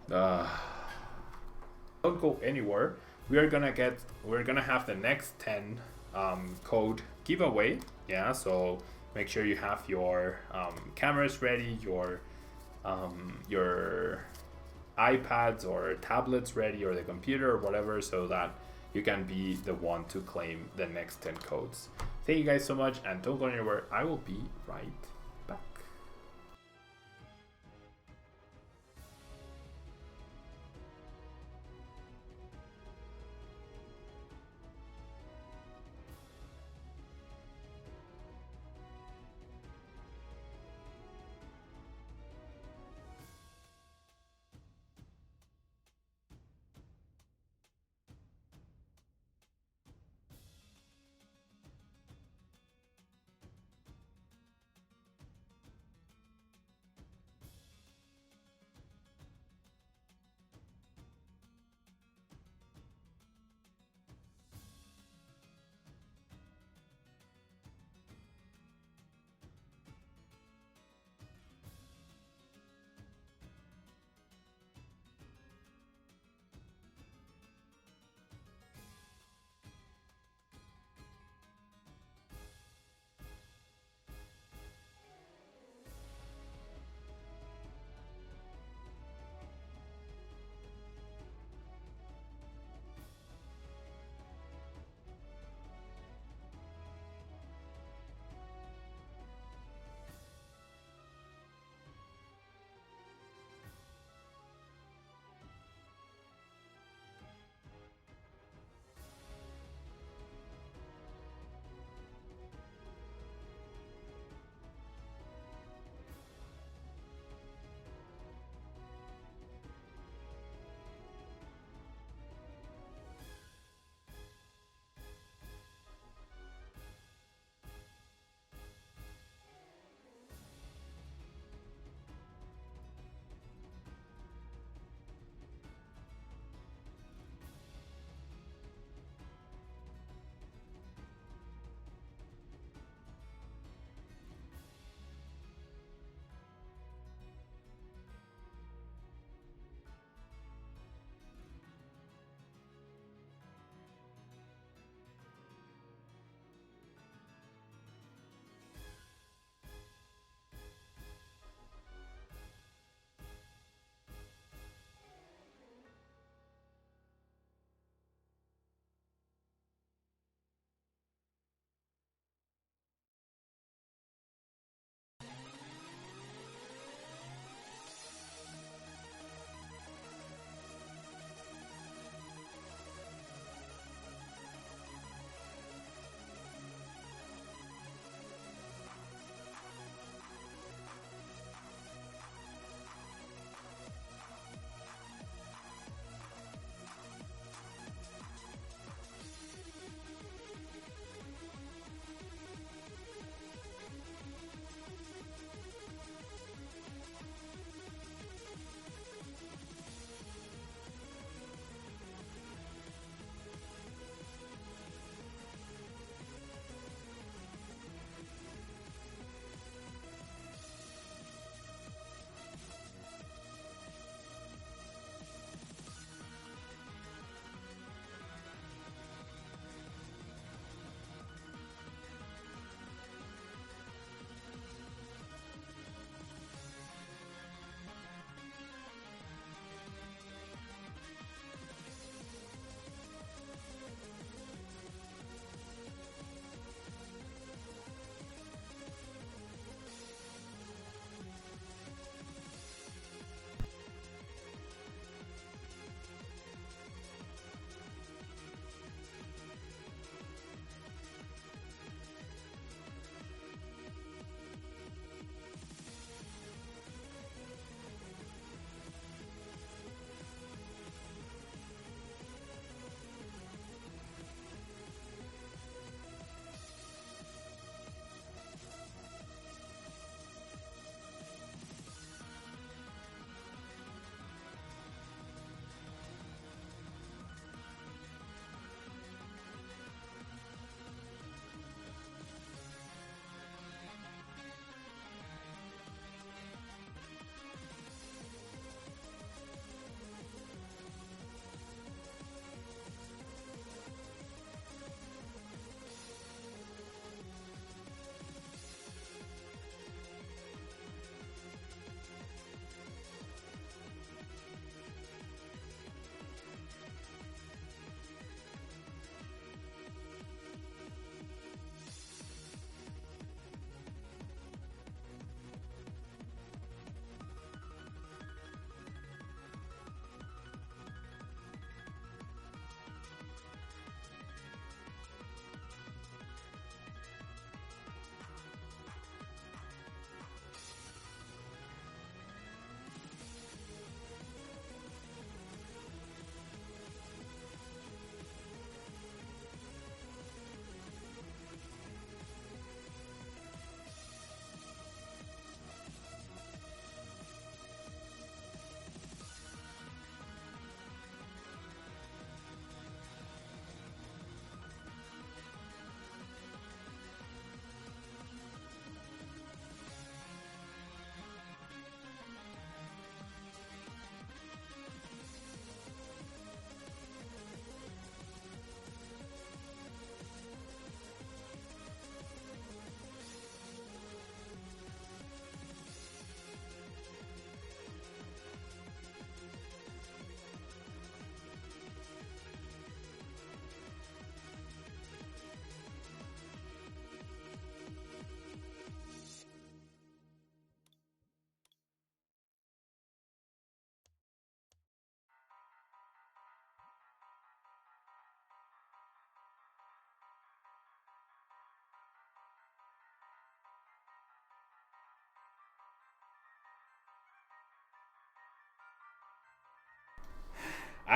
Speaker 1: Don't go anywhere. We're gonna have the next 10 code giveaway. Yeah, so Make sure you have your cameras ready, your iPads or tablets ready, or the computer or whatever, so that you can be the one to claim the next 10 codes. Thank you guys so much, and don't go anywhere. I will be right back.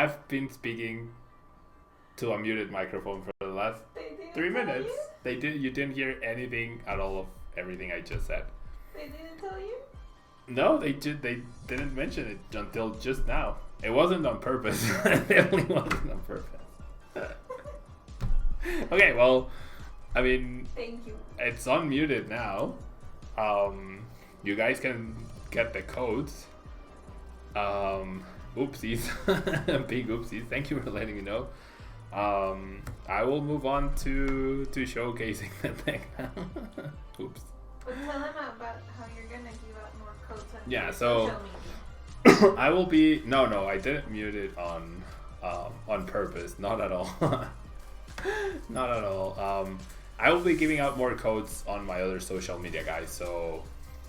Speaker 1: I've been speaking to a muted microphone for the last 3 minutes. You didn't hear anything at all of everything I just said.
Speaker 2: They didn't tell you?
Speaker 1: No, they didn't mention it until just now. It wasn't on purpose. It definitely wasn't on purpose. Okay, well, I mean,
Speaker 2: thank you.
Speaker 1: It's unmuted now. You guys can get the codes. Oopsies. Big oopsies. Thank you for letting me know. I will move on to showcasing the deck now. Oops.
Speaker 2: But tell them about how you're gonna give out more codes on
Speaker 1: so
Speaker 2: social media.
Speaker 1: I will be no, I didn't mute it on purpose. Not at all. Not at all. I will be giving out more codes on my other social media, guys. So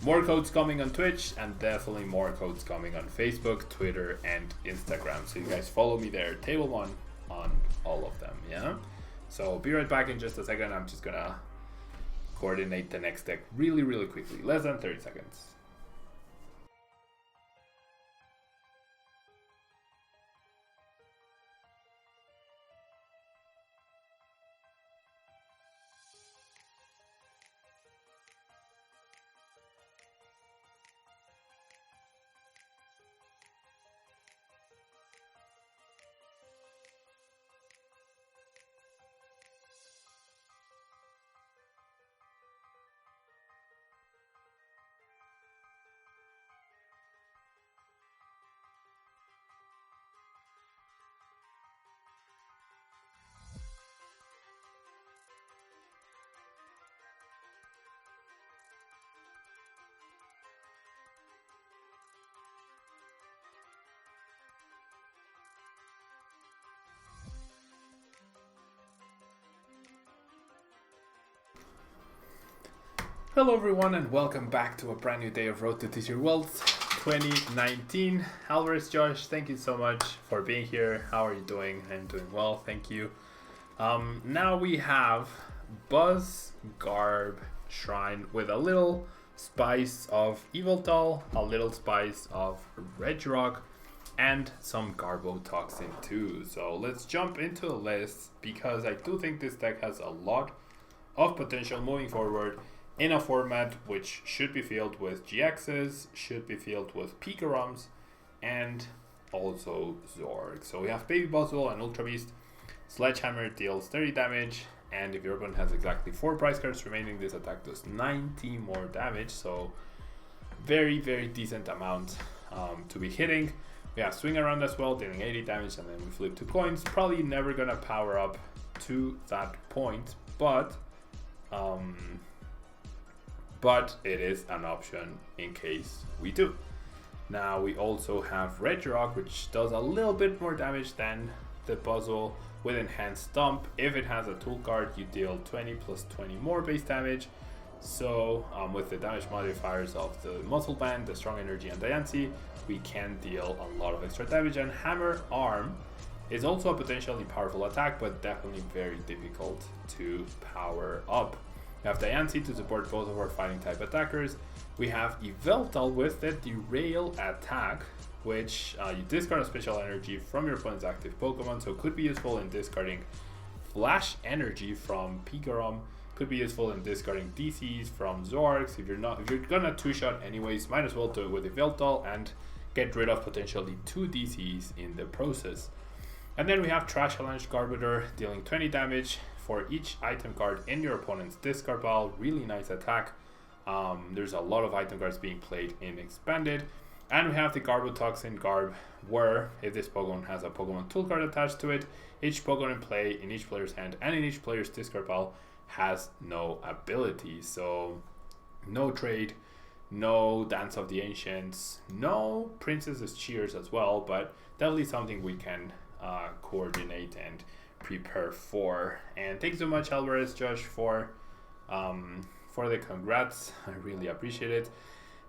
Speaker 1: more codes coming on Twitch, and definitely more codes coming on Facebook, Twitter, and Instagram. So you guys follow me there. Tablemon on all of them. Yeah. So be right back in just a second. I'm just gonna coordinate the next deck really quickly. Less than 30 seconds. Hello everyone, and welcome back to a brand new day of Road to TCR Worlds 2019. Alvarez Josh, thank you so much for being here. How are you doing? I'm doing well, thank you. Now we have Buzz Garb Shrine with a little spice of Yveltal, a little spice of Regirock, and some Garbotoxin too. So let's jump into the list, because I do think this deck has a lot of potential moving forward in a format which should be filled with GXs, should be filled with Pikaroms, and also Zoroark. So we have Baby Buzzwole and Ultra Beast. Sledgehammer deals 30 damage, and if your opponent has exactly 4 prize cards remaining, this attack does 90 more damage. So very decent amount to be hitting. We have Swing Around as well, dealing 80 damage, and then we flip 2 coins. Probably never gonna power up to that point, but it is an option in case we do. Now we also have Regirock, which does a little bit more damage than the Buzzwole with Enhanced Stomp. If it has a tool card, you deal 20 plus 20 more base damage. So with the damage modifiers of the Muscle Band, the Strong Energy, and Diancie, we can deal a lot of extra damage. And Hammer Arm is also a potentially powerful attack, but definitely very difficult to power up. We have Diancie to support both of our fighting type attackers. We have Yveltal with the Derail attack, which you discard a special energy from your opponent's active Pokemon, so it could be useful in discarding Flash Energy from Pikarom, could be useful in discarding DCs from Zoroark. If you're gonna two-shot anyways, might as well do it with Yveltal and get rid of potentially 2 DCs in the process. And then we have Trash Challenge Garbodor, dealing 20 damage for each item card in your opponent's discard pile. Really nice attack. There's a lot of item cards being played in Expanded. And we have the Garbotoxin Garb, where if this Pokemon has a Pokemon tool card attached to it, each Pokemon in play in each player's hand and in each player's discard pile has no ability. So no trade, no Dance of the Ancients, no Princess's Cheers as well, but definitely something we can coordinate and prepare for. And thanks so much, Alvarez Josh, for the congrats. I really appreciate it.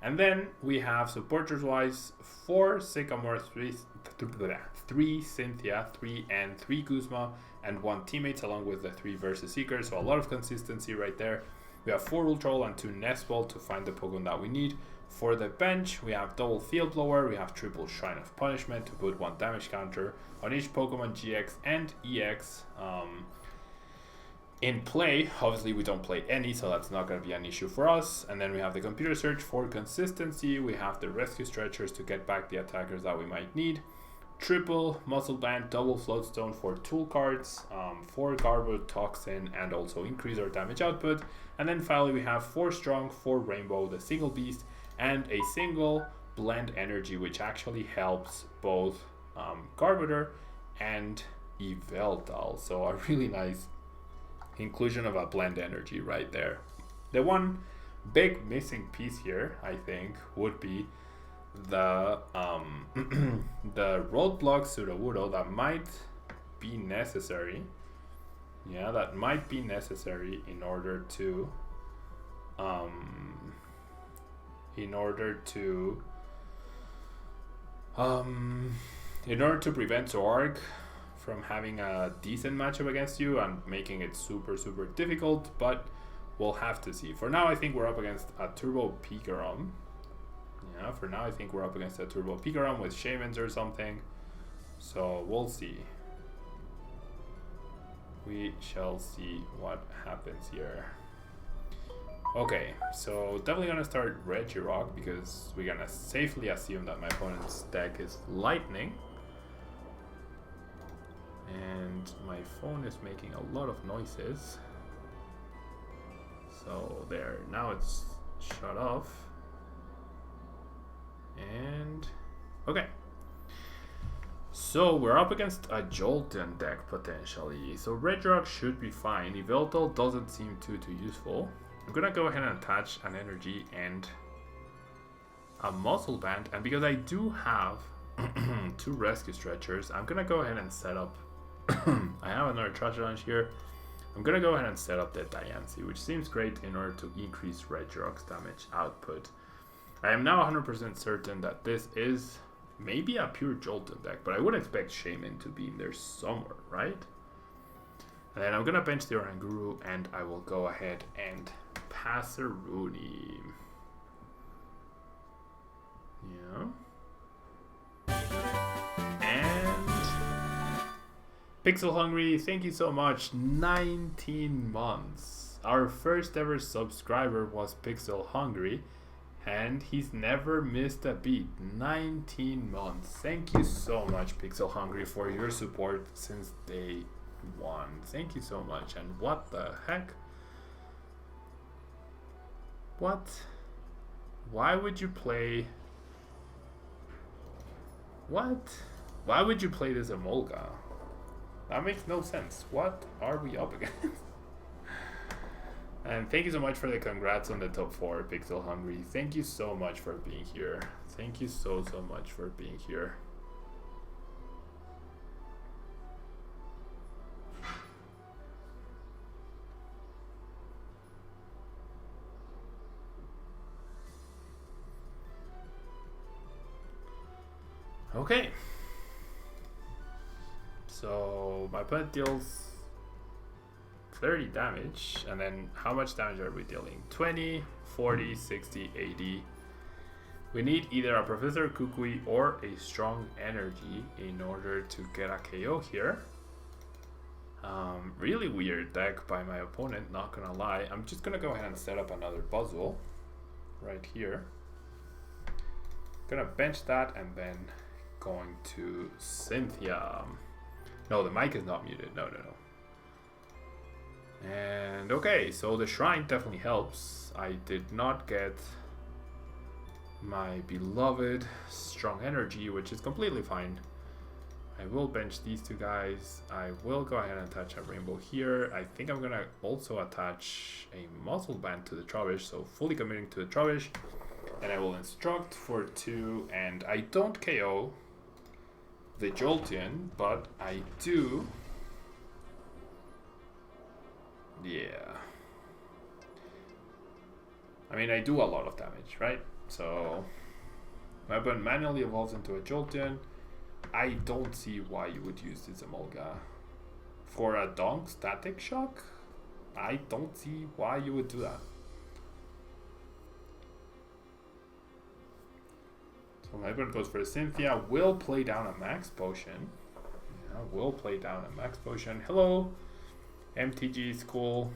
Speaker 1: And then we have supporters wise 4 Sycamore, 3 Cynthia, 3 and 3 Guzma, and 1 teammates, along with the 3 Versus Seekers. So a lot of consistency right there. We have 4 Ultra Ball and 2 Nest Ball to find the Pokemon that we need. For the bench, we have double Field Blower, we have triple Shrine of Punishment to put 1 damage counter on each Pokemon GX and EX in play. Obviously, we don't play any, so that's not going to be an issue for us. And then we have the Computer Search for consistency. We have the Rescue Stretchers to get back the attackers that we might need. Triple Muscle Band, double Floatstone for tool cards, 4 Garbodor Toxin, and also increase our damage output. And then finally, we have 4 Strong, 4 Rainbow, the single beast, and a single Blend Energy, which actually helps both Garbodor and Yveltal. So a really nice inclusion of a Blend Energy right there. The one big missing piece here, I think, would be the the Roadblock Sudowoodo that might be necessary. Yeah, that might be necessary in order to prevent Zoroark from having a decent matchup against you and making it super difficult, but we'll have to see. For now, I think we're up against a Turbo Pikarom. Yeah, for now I think we're up against a Turbo Pikarom with Shamans or something. So we'll see. We shall see what happens here. Okay, so definitely gonna start Regirock because we're gonna safely assume that my opponent's deck is Lightning. And my phone is making a lot of noises. So there, now it's shut off. And okay. So we're up against a Jolteon deck potentially. So Regirock should be fine. Yveltal doesn't seem too useful. I'm gonna go ahead and attach an energy and a muscle band, and because I do have 2 rescue stretchers, I'm gonna go ahead and set up I have another trash launch here. I'm gonna go ahead and set up the Diancie, which seems great in order to increase Regirock's damage output. I am now 100% certain that this is maybe a pure Jolteon deck, but I would expect Shaman to be in there somewhere, right? And then I'm gonna bench the Oranguru, and I will go ahead and pass a Rooney. Yeah. And Pixel Hungry, thank you so much. 19 months. Our first ever subscriber was Pixel Hungry, and he's never missed a beat. 19 months. Thank you so much, Pixel Hungry, for your support since day one. Thank you so much. And what the heck? What? Why would you play? What? Why would you play this Emolga? That makes no sense. What are we up against? And thank you so much for the congrats on the top 4, Pixel Hungry. Thank you so much for being here. Thank you so much for being here. Okay. So my opponent deals 30 damage, and then how much damage are we dealing? 20, 40, 60, 80. We need either a Professor Kukui or a strong energy in order to get a KO here. Really weird deck by my opponent, not gonna lie. I'm just gonna go ahead and set up another Buzzwole right here. Gonna bench that and then going to Cynthia. No, the mic is not muted. No. And okay, so the Shrine definitely helps. I did not get my beloved strong energy, which is completely fine. I will bench these 2 guys. I will go ahead and attach a Rainbow here. I think I'm gonna also attach a Muscle Band to the Trubbish, so fully committing to the Trubbish. And I will instruct for 2, and I don't KO the Jolteon, but I do. Yeah. I mean, I do a lot of damage, right? So my opponent manually evolves into a Jolteon. I don't see why you would use this Emolga. For a Donk Static Shock, I don't see why you would do that. So my opponent goes for a Cynthia, will play down a Max Potion. Yeah, will play down a Max Potion. Hello, MTG School.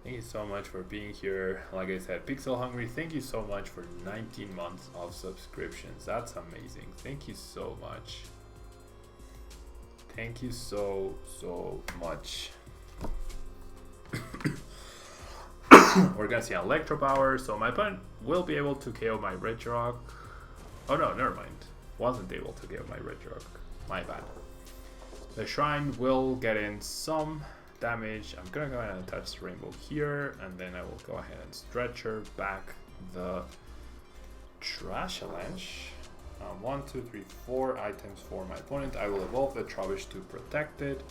Speaker 1: Thank you so much for being here. Like I said, Pixel Hungry, thank you so much for 19 months of subscriptions. That's amazing. Thank you so much. Thank you so much. We're gonna see Electro Power, so my opponent will be able to KO my Regirock. Oh no, never mind. Wasn't able to KO my Regirock. My bad. The Shrine will get in some damage. I'm gonna go ahead and touch the Rainbow here, and then I will go ahead and Stretcher back the Trash Avalanche. 1, 2, 3, 4 items for my opponent. I will evolve the Trubbish to protect it.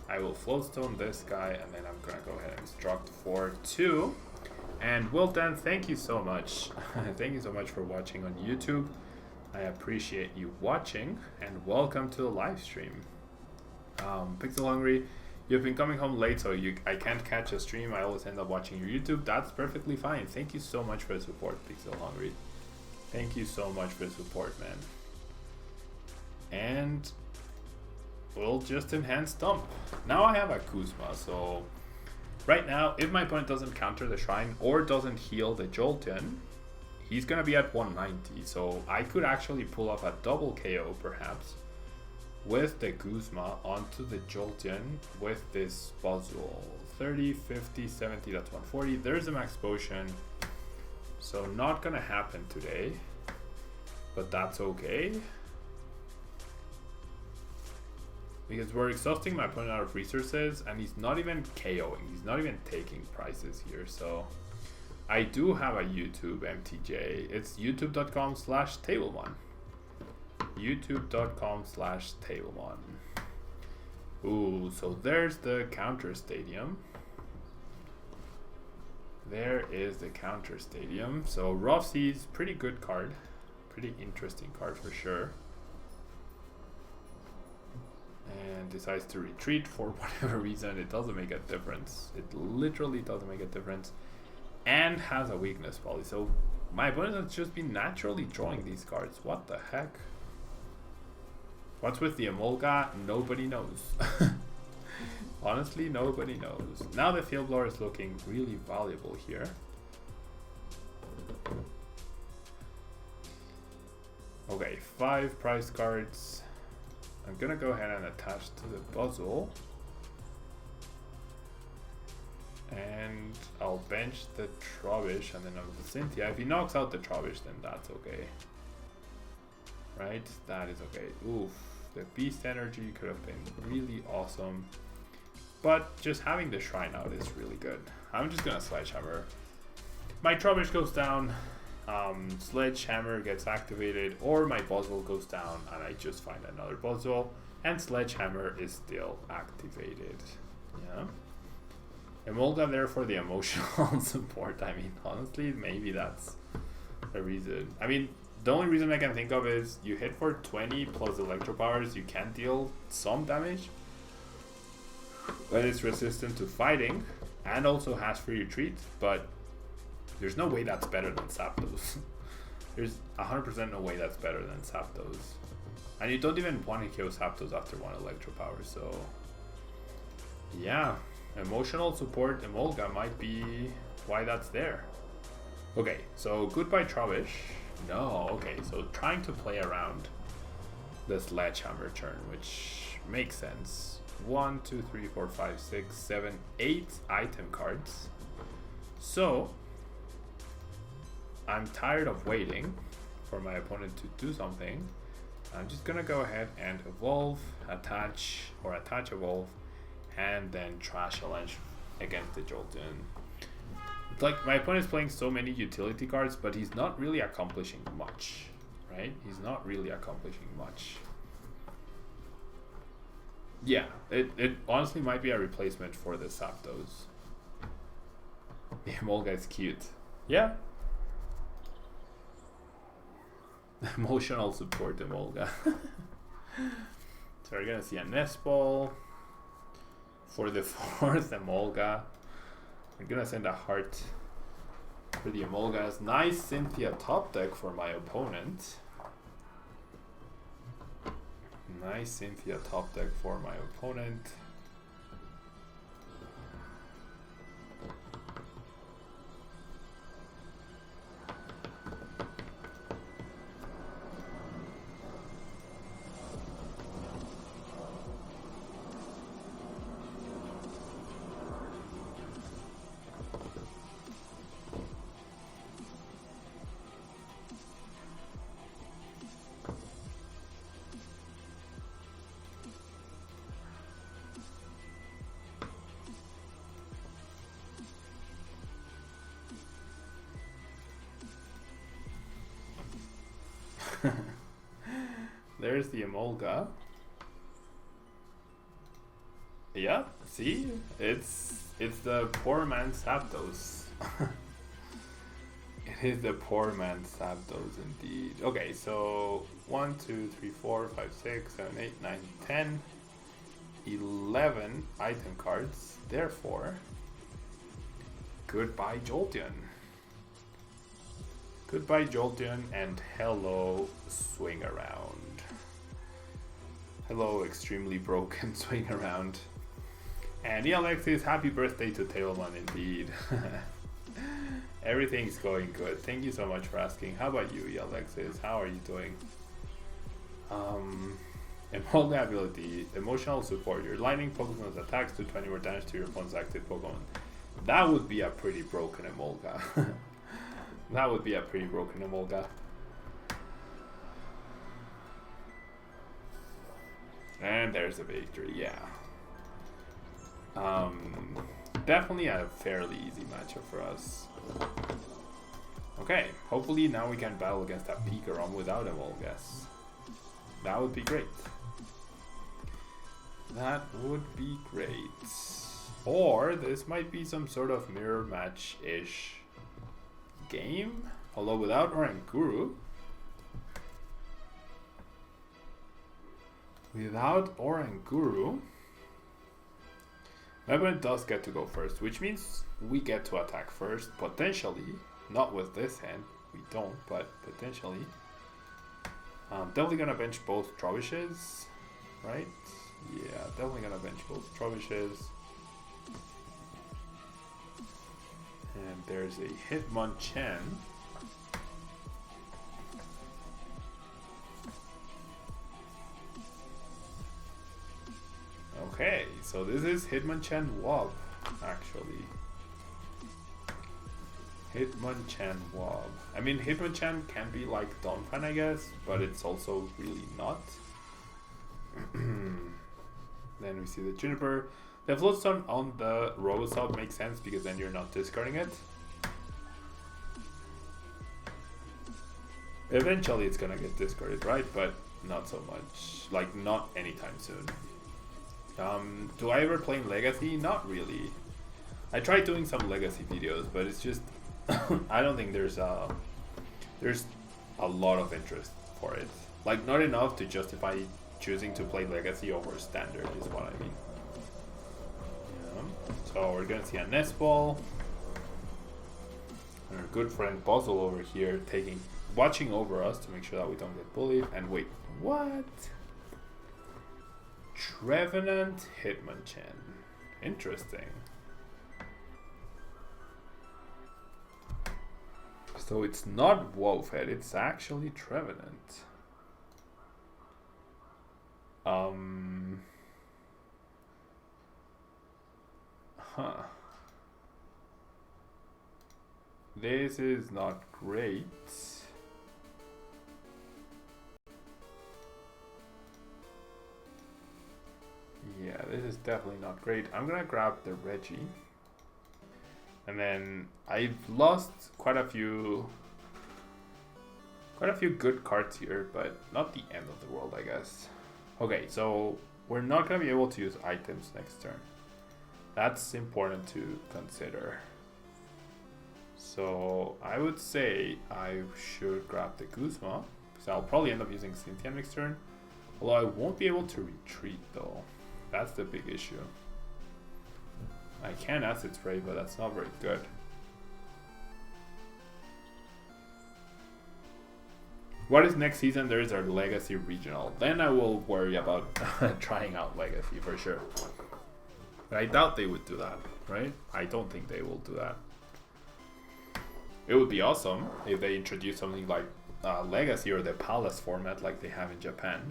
Speaker 1: I will Floatstone this guy, and then I'm gonna go ahead and instruct for 2. And Wilton, thank you so much. Thank you so much for watching on YouTube. I appreciate you watching, and welcome to the live stream. Pixel Hungry, you've been coming home late, so I can't catch a stream. I always end up watching your YouTube. That's perfectly fine. Thank you so much for the support, Pixel Hungry. Thank you so much for the support, man. And we'll just enhance Stump. Now I have a Kuzma, so right now, if my opponent doesn't counter the Shrine or doesn't heal the Jolteon, he's gonna be at 190. So I could actually pull off a double KO, perhaps, with the Kuzma onto the Jolteon with this Buzzwole. 30, 50, 70, that's 140. There's a Max Potion. So not gonna happen today, but that's okay. Because we're exhausting my opponent out of resources, and he's not even KOing. He's not even taking prizes here. So I do have a YouTube MTJ. It's youtube.com/Tablemon. youtube.com/Tablemon. Ooh, so there's the counter stadium. There is the counter stadium. So Rough Seas, pretty good card. Pretty interesting card for sure. And decides to retreat for whatever reason. It doesn't make a difference. It literally doesn't make a difference. And has a weakness poly. So my opponent has just been naturally drawing these cards. What the heck? What's with the Emolga? Nobody knows. Honestly, nobody knows. Now the Field Blower is looking really valuable here. Okay, 5 prize cards. I'm gonna go ahead and attach to the Buzzwole. And I'll bench the Trubbish and then on the Cynthia. If he knocks out the Trubbish, then that's okay. Right? That is okay. Oof. The Beast Energy could have been really awesome. But just having the Shrine out is really good. I'm just gonna Sledgehammer. My Trubbish goes down, Sledgehammer gets activated, or my Buzzwole goes down and I just find another Buzzwole, and Sledgehammer is still activated. Yeah. Emolga there for the emotional support. I mean, honestly, maybe that's the reason. I mean, the only reason I can think of is you hit for 20 plus Electro Powers, you can deal some damage. But it's resistant to fighting and also has free retreat, but there's no way that's better than Zapdos. There's 100% no way that's better than Zapdos. And you don't even want to kill Zapdos after 1 Electro Power, so yeah, emotional support Emolga might be why that's there. Okay, so goodbye Trubbish. No, okay, so trying to play around the Sledgehammer turn, which makes sense. 1, 2, 3, 4, 5, 6, 7, 8 item cards. So I'm tired of waiting for my opponent to do something. I'm just gonna go ahead and evolve, attach, evolve, and then Trash Avalanche against the Jolteon. It's like my opponent is playing so many utility cards, but he's not really accomplishing much, right? He's not really accomplishing much. Yeah, it honestly might be a replacement for the Zapdos. The Emolga is cute. Yeah. Emotional support Emolga. So we're gonna see a Nest Ball for the 4th Emolga. I'm gonna send a heart for the Emolgas. Nice Cynthia top deck for my opponent. Nice Cynthia top deck for my opponent. There's the Emolga. Yeah, see? It's the poor man's Zapdos. It is the poor man's Zapdos indeed. Okay, so 1, 2, 3, 4, 5, 6, 7, 8, 9, 10, 11 item cards. Therefore, goodbye Jolteon. Goodbye Jolteon and hello Swing Around. Hello extremely broken Swing Around. And Alexis, happy birthday to Tablemon indeed. Everything's going good. Thank you so much for asking. How about you, Alexis? How are you doing? Emolga ability, emotional support. Your lightning Pokemon's attacks do 20 more damage to your opponent's active Pokemon. That would be a pretty broken Emolga. That would be a pretty broken Emolga. And there's a victory, yeah. Definitely a fairly easy matchup for us. Okay, hopefully now we can battle against that Pikarom without Emolgas. That would be great. That would be great. Or this might be some sort of mirror match-ish game, although without Oranguru. Without Oranguru, my opponent does get to go first, which means we get to attack first, potentially. Not with this hand, we don't, but potentially. Definitely gonna bench both Trovishes, right? Yeah, definitely gonna bench both Trovishes. And there's a Hitmonchan. Okay, so this is Hitmonchan Wob, actually. Hitmonchan Wob. I mean, Hitmonchan can be like Donphan, I guess, but it's also really not. Then we see the Juniper. The Floatstone on the Robosaur makes sense because then you're not discarding it. Eventually it's gonna get discarded, right? But not so much. Like, not anytime soon. Do I ever play in Legacy? Not really. I tried doing some Legacy videos, but it's just I don't think there's a lot of interest for it. Like, not enough to justify choosing to play Legacy over Standard is what I mean. Yeah. So we're gonna see a Nest Ball. And our good friend Buzzwole over here watching over us to make sure that we don't get bullied. And wait, what? Trevenant Hitmonchan. Interesting. So it's not Wolfhead, it's actually Trevenant. This is not great. Yeah, this is definitely not great. I'm gonna grab the Reggie. And then I've lost quite a few good cards here, but not the end of the world, I guess. Okay, so we're not gonna be able to use items next turn. That's important to consider. So I would say I should grab the Guzma, because I'll probably end up using Cynthia next turn. Although I won't be able to retreat though. That's the big issue. I can Acid Spray, but that's not very good. What is next season? There is our Legacy Regional. Then I will worry about trying out Legacy for sure. But I doubt they would do that, right? I don't think they will do that. It would be awesome if they introduce something like Legacy or the Palace format like they have in Japan.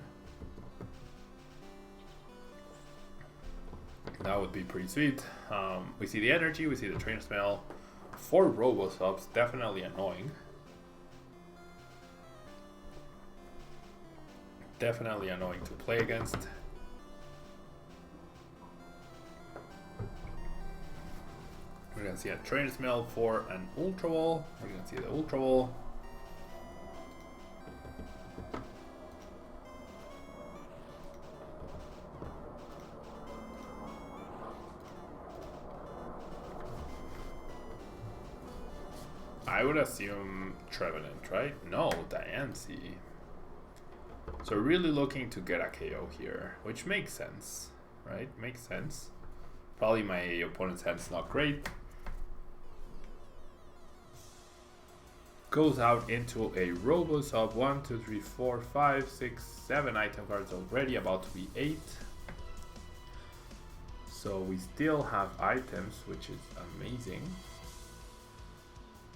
Speaker 1: That would be pretty sweet. We see the energy, we see the trainer smell. 4 Robo Subs, definitely annoying. Definitely annoying to play against. We're gonna see a trainer smell for an Ultra Ball. We're gonna see the Ultra Ball. I would assume Trevenant, right? No, Diancie. So really looking to get a KO here, which makes sense, right? Makes sense. Probably my opponent's hand's not great. Goes out into a Robo Sub. 1, 2, 3, 4, 5, 6, 7 item cards already, about to be 8. So we still have items, which is amazing.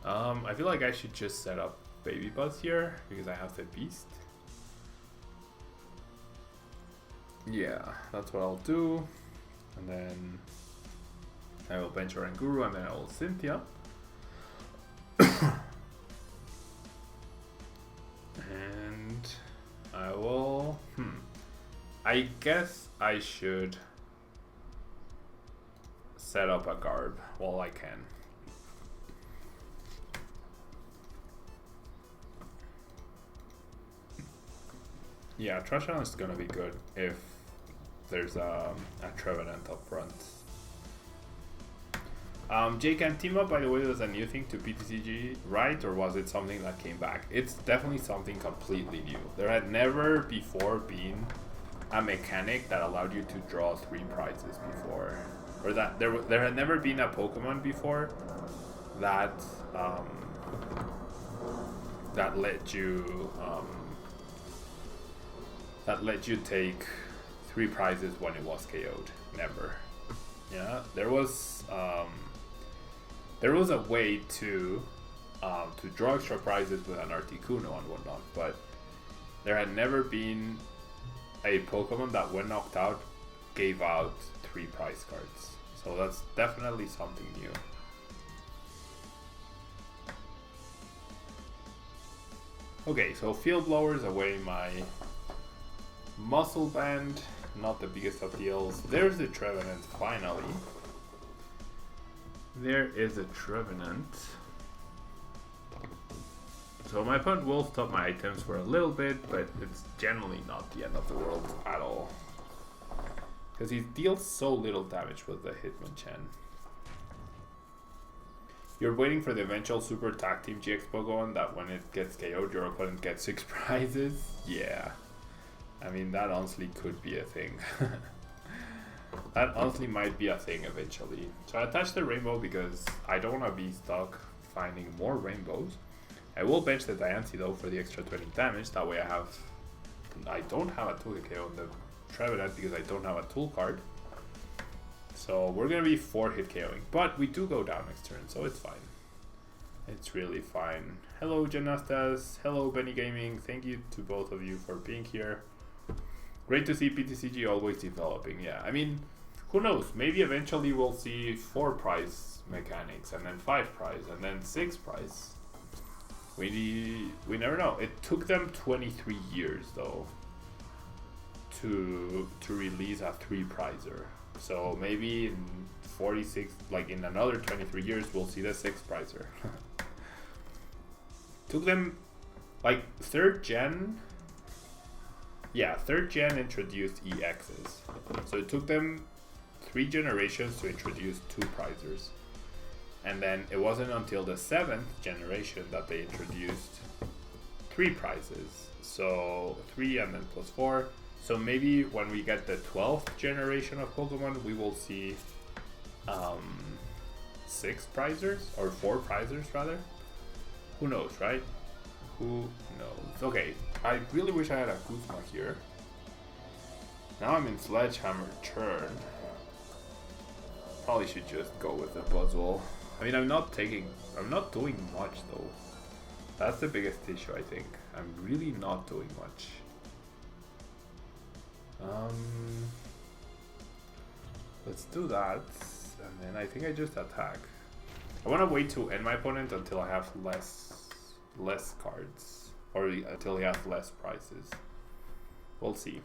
Speaker 1: I feel like I should just set up Baby Buzz here because I have the Beast. Yeah, that's what I'll do. And then I will bench Oranguru and then I will Cynthia. And I will... I guess I should set up a Garb while I can. Yeah, Trashan is gonna be good if there's a Trevenant up front. Jake and Team Up, by the way, was a new thing to PTCG, right? Or was it something that came back? It's definitely something completely new. There had never before been a mechanic that allowed you to draw 3 prizes before. Or that there had never been a Pokemon before that that let you take 3 prizes when it was KO'd. Never. Yeah, there was a way to draw extra prizes with an Articuno and whatnot, but there had never been a Pokemon that when knocked out gave out 3 prize cards. So that's definitely something new. Okay, so Field Blowers away my Muscle Band, not the biggest of deals. There's the Trevenant, finally. There is a Trevenant. So my opponent will stop my items for a little bit, but it's generally not the end of the world at all. Because he deals so little damage with the Hitmonchan. You're waiting for the eventual Super Tag Team GX Pokemon that when it gets KO'd, your opponent gets 6 prizes? Yeah. I mean, that honestly could be a thing. That honestly might be a thing eventually. So I attached the Rainbow because I don't want to be stuck finding more Rainbows. I will bench the Diancie though for the extra 20 damage. That way I don't have a tool KO on the Trevenant because I don't have a tool card. So we're going to be 4 hit KOing. But we do go down next turn, so it's fine. It's really fine. Hello Janastas, hello Benny Gaming. Thank you to both of you for being here. Great to see PTCG always developing. Yeah, I mean, who knows? Maybe eventually we'll see 4 prize mechanics and then 5 prize and then 6 prize. We never know. It took them 23 years though to release a 3 prizer. So maybe in 46, like in another 23 years, we'll see the 6 prizer. Took them like 3rd gen. Yeah, 3rd gen introduced EXs. So it took them 3 generations to introduce 2 prizers. And then it wasn't until the 7th generation that they introduced 3 prizes. So 3 and then plus 4. So maybe when we get the 12th generation of Pokemon, we will see 6 prizers or 4 prizers rather. Who knows, right? Who knows? Okay, I really wish I had a Kuzma here. Now I'm in Sledgehammer turn. Probably should just go with the Buzzwole. I mean, I'm not doing much though. That's the biggest issue, I think. I'm really not doing much. Let's do that, and then I think I just attack. I want to wait to end my opponent until I have less cards, or until he has less prices. We'll see.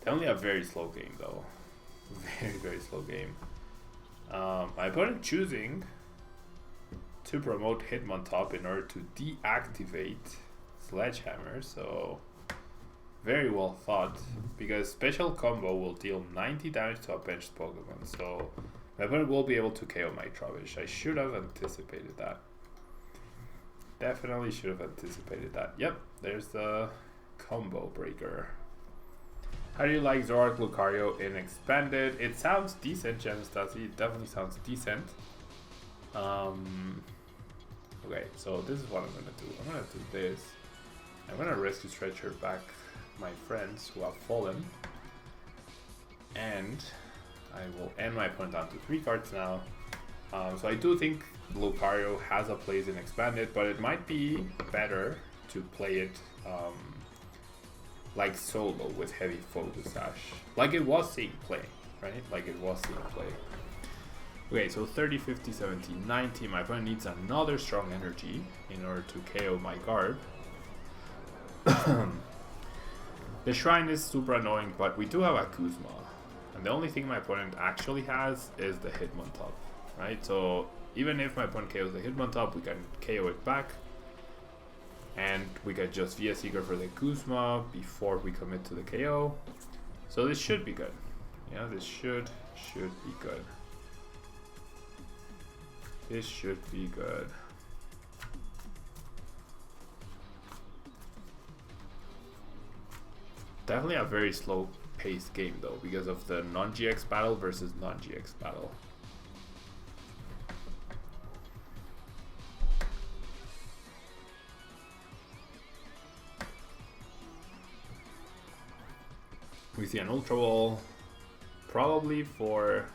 Speaker 1: Definitely a very slow game though. Very slow game. My opponent choosing to promote Hitmontop in order to deactivate Sledgehammer, so very well thought, because special combo will deal 90 damage to a benched Pokemon, so my opponent will be able to KO my Trubbish. I should have anticipated that. Definitely should have anticipated that. Yep, there's the combo breaker. How do you like Zoroark Lucario in Expanded? It sounds decent, Gemstasi. It definitely sounds decent. Okay, so this is what I'm gonna do. I'm gonna do this. I'm gonna Rescue Stretcher back my friends who have fallen. And I will end my opponent down to 3 cards now. So I do think Lucario has a place in Expanded, but it might be better to play it like solo with heavy Focus Sash. Like it was seeing play, right? Like it was seeing play. Okay, so 30, 50, 70, 90. My opponent needs another strong energy in order to KO my Garb. The Shrine is super annoying, but we do have a Kuzma. And the only thing my opponent actually has is the Hitmontop, right? So even if my opponent KOs the Hitmontop, we can KO it back. And we can just VS Seeker for the Kuzma before we commit to the KO. So this should be good. Yeah, this should be good. This should be good. Definitely a very slow paced game though, because of the non-GX battle versus non-GX battle. We see an Ultra Ball, probably for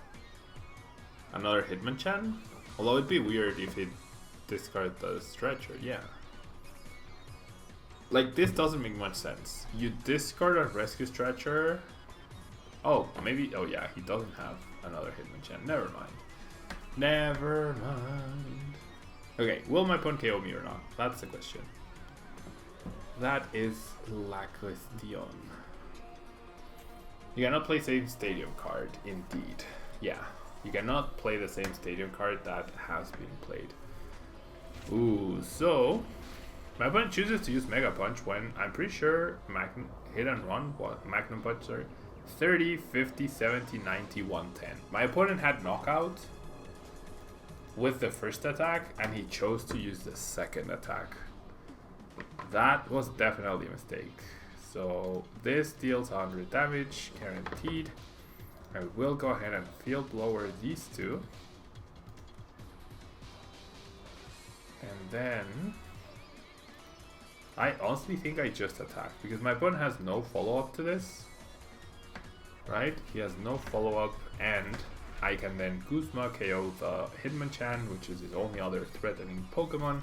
Speaker 1: another Hitmonchan. Although it'd be weird if it discarded the Stretcher, yeah. Like, this doesn't make much sense. You discard a Rescue Stretcher. Oh, maybe, oh yeah, he doesn't have another Hitmonchan. Never mind. Never mind. Okay, will my opponent KO me or not? That's the question. That is la question. You cannot play same stadium card, indeed. Yeah, you cannot play the same stadium card that has been played. Ooh, so my opponent chooses to use Mega Punch when I'm pretty sure Hit and Run, Magnum Punch, sorry, 30, 50, 70, 90, 110. My opponent had Knockout with the first attack and he chose to use the second attack. That was definitely a mistake. So this deals 100 damage, guaranteed. I will go ahead and Field Blower these two. And then I honestly think I just attack because my opponent has no follow-up to this. Right? He has no follow-up and I can then Guzma KO the Hitmonchan, which is his only other threatening Pokemon.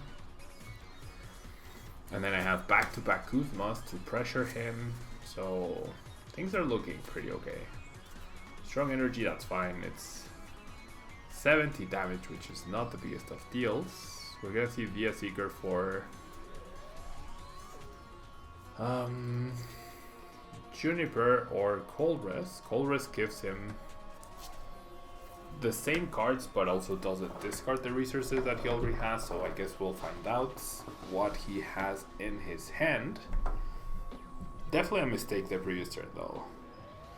Speaker 1: And then I have back-to-back Kuzmas to pressure him, so things are looking pretty okay. Strong energy, that's fine. It's 70 damage, which is not the biggest of deals. We're gonna see VS Seeker for Juniper or Colress. Colress gives him the same cards, but also doesn't discard the resources that he already has, so I guess we'll find out what he has in his hand. Definitely a mistake the previous turn though.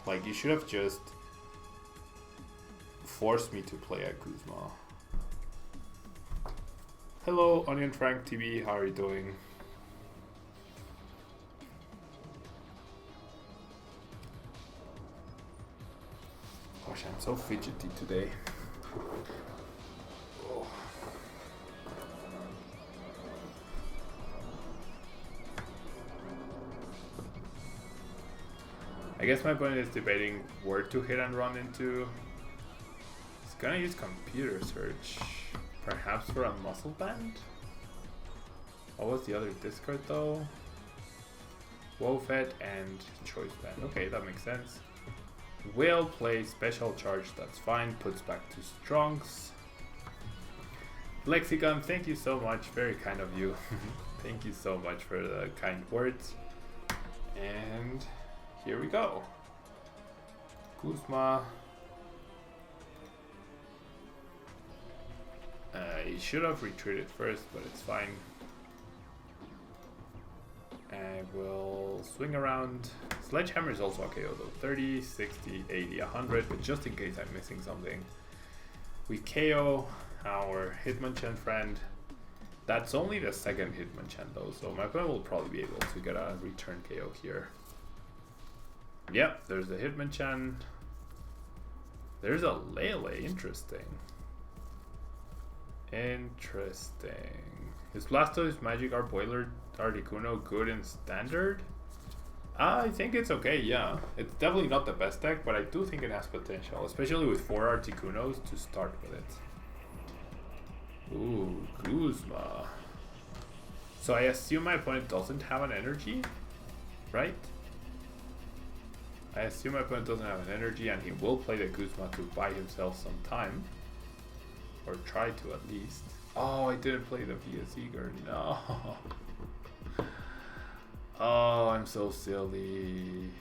Speaker 1: Like, you should have just forced me to play a Kuzma. Hello, Onion Frank TV, how are you doing? Gosh, I'm so fidgety today. Oh. I guess my opponent is debating where to hit and run into. He's gonna use computer search. Perhaps for a muscle band? What was the other discard though? Wofet and choice band. Okay, that makes sense. Will play special charge, that's fine. Puts back to Strongs. Lexicon, thank you so much. Very kind of you. Thank you so much for the kind words. And here we go. Kuzma. He should have retreated first, but it's fine. I will swing around. Sledgehammer is also a KO though. 30, 60, 80, 100, but just in case I'm missing something. We KO our Hitmonchan friend. That's only the second Hitmonchan though, so my opponent will probably be able to get a return KO here. Yep, there's the Hitmonchan. There's a Lele, interesting. Interesting. Is Blastoise, Magikarp, Boiler, Articuno good in Standard? I think it's okay, yeah. It's definitely not the best deck, but I do think it has potential, especially with 4 Articunos to start with it. Ooh, Guzma. So I assume my opponent doesn't have an energy, right? I assume my opponent doesn't have an energy and he will play the Guzma to buy himself some time. Or try to at least. Oh, I didn't play the VS Eager. No. Oh, I'm so silly.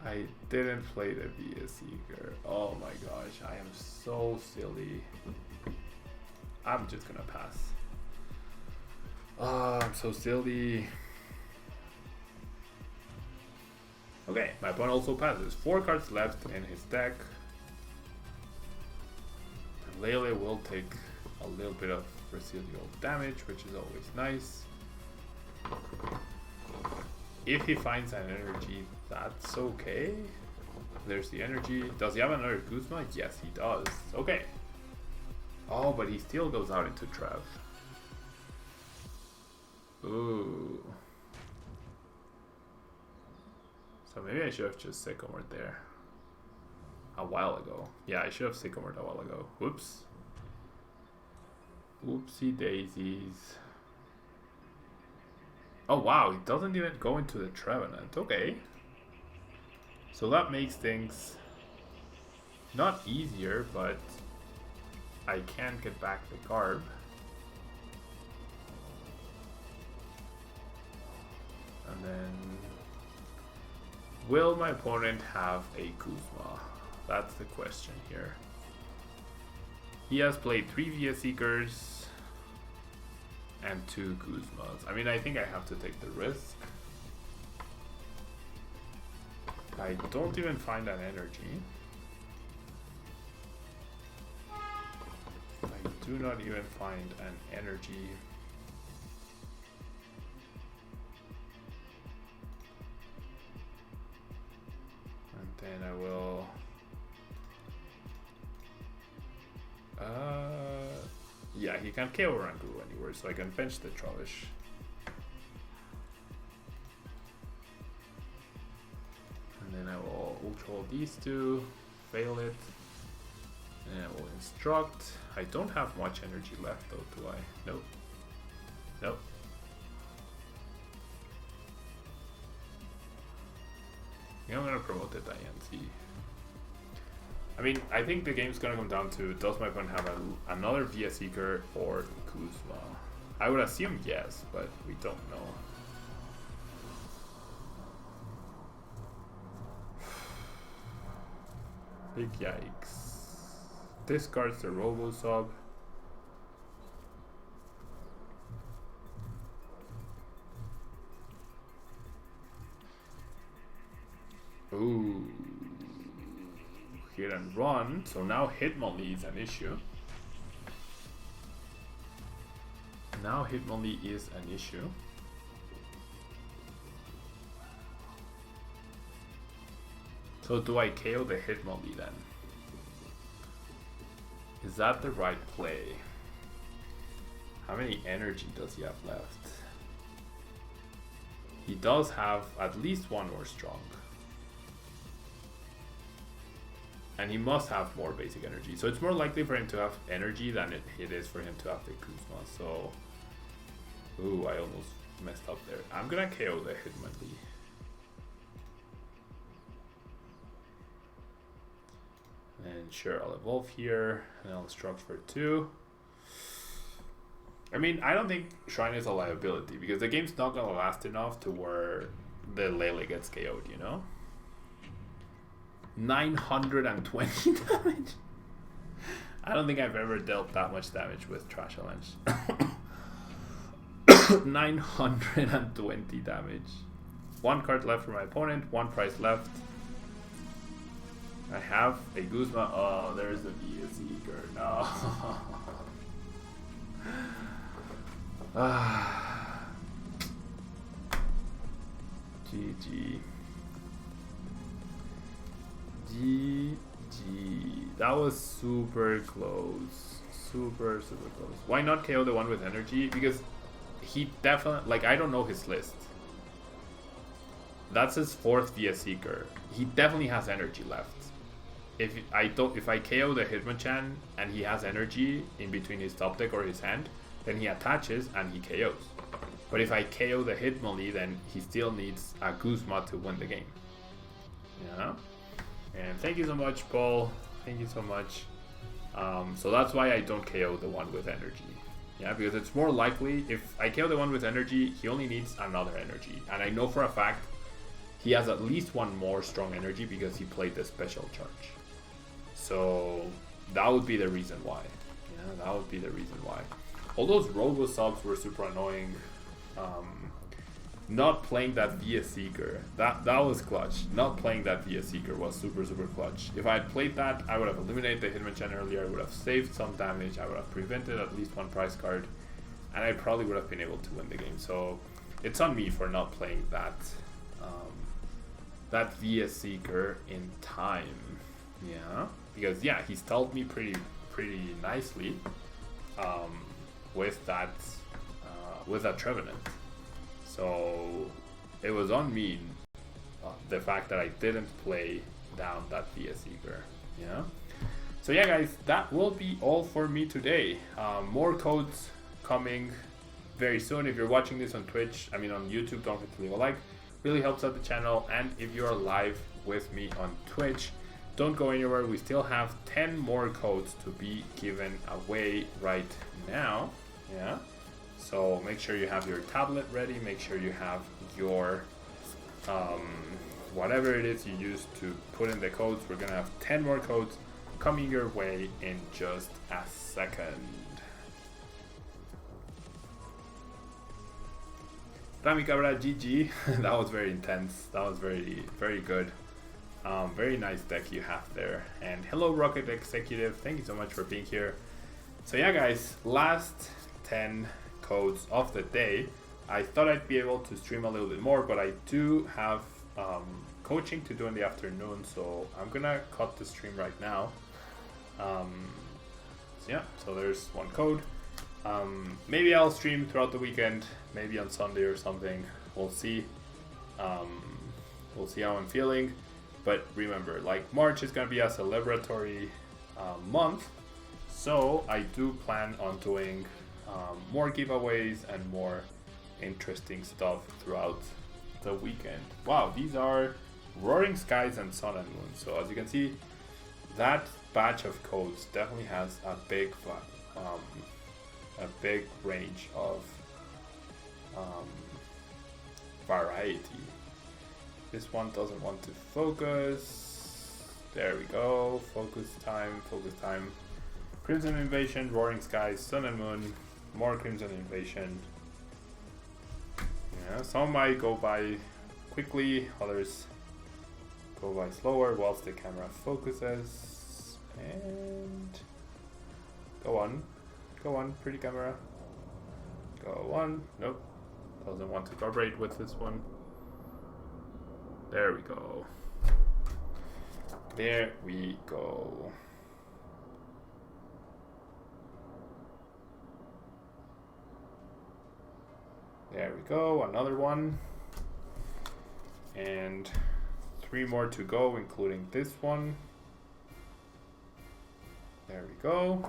Speaker 1: I didn't play the VS Eager. Oh my gosh, I am so silly. I'm just gonna pass. Oh, I'm so silly. Okay, my opponent also passes. 4 cards left in his deck. And Lele will take a little bit of residual damage, which is always nice. If he finds an energy, that's okay. There's the energy. Does he have another Guzma? Yes, he does. Okay. Oh, but he still goes out into Trev. Ooh. So maybe I should have just Sycamored there a while ago. Yeah, I should have Sycamored a while ago. Whoops. Oopsie daisies. Oh wow, he doesn't even go into the Trevenant. Okay. So that makes things not easier, but I can get back the Garb. And then will my opponent have a Kuzma? That's the question here. He has played 3 VS Seekers and 2 Kuzmas. I mean, I think I have to take the risk. I don't even find an energy. I do not even find an energy. And then I will... yeah, he can't KO Rangu anywhere, so I can bench the Trubbish. And then I will Ultra these two, fail it, and I will Instruct. I don't have much energy left though, do I? Nope. Nope. I think I'm gonna promote it INC. I mean, I think the game's gonna come down to, does my opponent have another VS Seeker or Kuzma? I would assume yes, but we don't know. Big yikes. Discards the Robosub. Ooh. Hit and run. So now Hitmonlee is an issue. Now Hitmonlee is an issue. So do I KO the Hitmonlee then? Is that the right play? How many energy does he have left? He does have at least one more strong. And he must have more basic energy. So it's more likely for him to have energy than it is for him to have the Kuzma. So, ooh, I almost messed up there. I'm gonna KO the Hitmonlee. And sure, I'll evolve here, and I'll struct for 2. I mean, I don't think Shrine is a liability, because the game's not gonna last enough to where the Lele gets KO'd, you know? 920 damage? I don't think I've ever dealt that much damage with Trash Challenge. 920 damage. 1 card left for my opponent, 1 prize left. I have a Guzma. Oh, there's a Seeker. No. GG. GG. That was super close. Super close. Why not KO the one with energy? Because he definitely, like, I don't know his list. That's his 4th via Seeker. He definitely has energy left. If I KO the Hitmonchan and he has energy in between his top deck or his hand, then he attaches and he KOs. But if I KO the Hitmonlee, then he still needs a Guzma to win the game. Yeah. And thank you so much, Paul. Thank you so much. So that's why I don't KO the one with energy. Yeah, because it's more likely if I KO the one with energy, he only needs another energy. And I know for a fact he has at least 1 more strong energy because he played the special charge. So that would be the reason why. Yeah, that would be the reason why. All those Robo subs were super annoying. Not playing that via Seeker, that was clutch. Not playing that via Seeker was super clutch. If I had played that, I would have eliminated the Hitmonchan earlier. I would have saved some damage. I would have prevented at least 1 prize card, and I probably would have been able to win the game. So it's on me for not playing that that via Seeker in time. Yeah, because yeah, he stalled me pretty nicely with that Trevenant. So it was on me, the fact that I didn't play down that via Seeker. Yeah. So yeah, guys, that will be all for me today. More codes coming very soon. If you're watching this on Twitch, on YouTube, don't forget to leave a like. Really helps out the channel. And if you're live with me on Twitch, don't go anywhere. We still have 10 more codes to be given away right now. Yeah. So make sure you have your tablet ready. Make sure you have your whatever it is you use to put in the codes. We're gonna have 10 more codes coming your way in just a second. Rami Cabra, GG. That was very intense. That was very good. Very nice deck you have there. And hello, Rocket Executive. Thank you so much for being here. So yeah, guys, last 10 codes of the day. I thought I'd be able to stream a little bit more, but I do have coaching to do in the afternoon, so I'm gonna cut the stream right now. So yeah, so there's 1 code. Maybe I'll stream throughout the weekend, maybe on Sunday or something. We'll see. We'll see how I'm feeling. But remember, like, March is gonna be a celebratory month, so I do plan on doing more giveaways and more interesting stuff throughout the weekend. Wow, these are Roaring Skies and Sun and Moon. So as you can see, that batch of codes definitely has a big range of variety. This one doesn't want to focus. There we go. Focus time. Crimson Invasion, Roaring Skies, Sun and Moon, more Crimson Invasion. Yeah, some might go by quickly, others go by slower whilst the camera focuses. And go on, pretty camera. Go on. Nope, doesn't want to cooperate with this one. There we go. There we go. There we go, another one. And 3 more to go, including this one. There we go.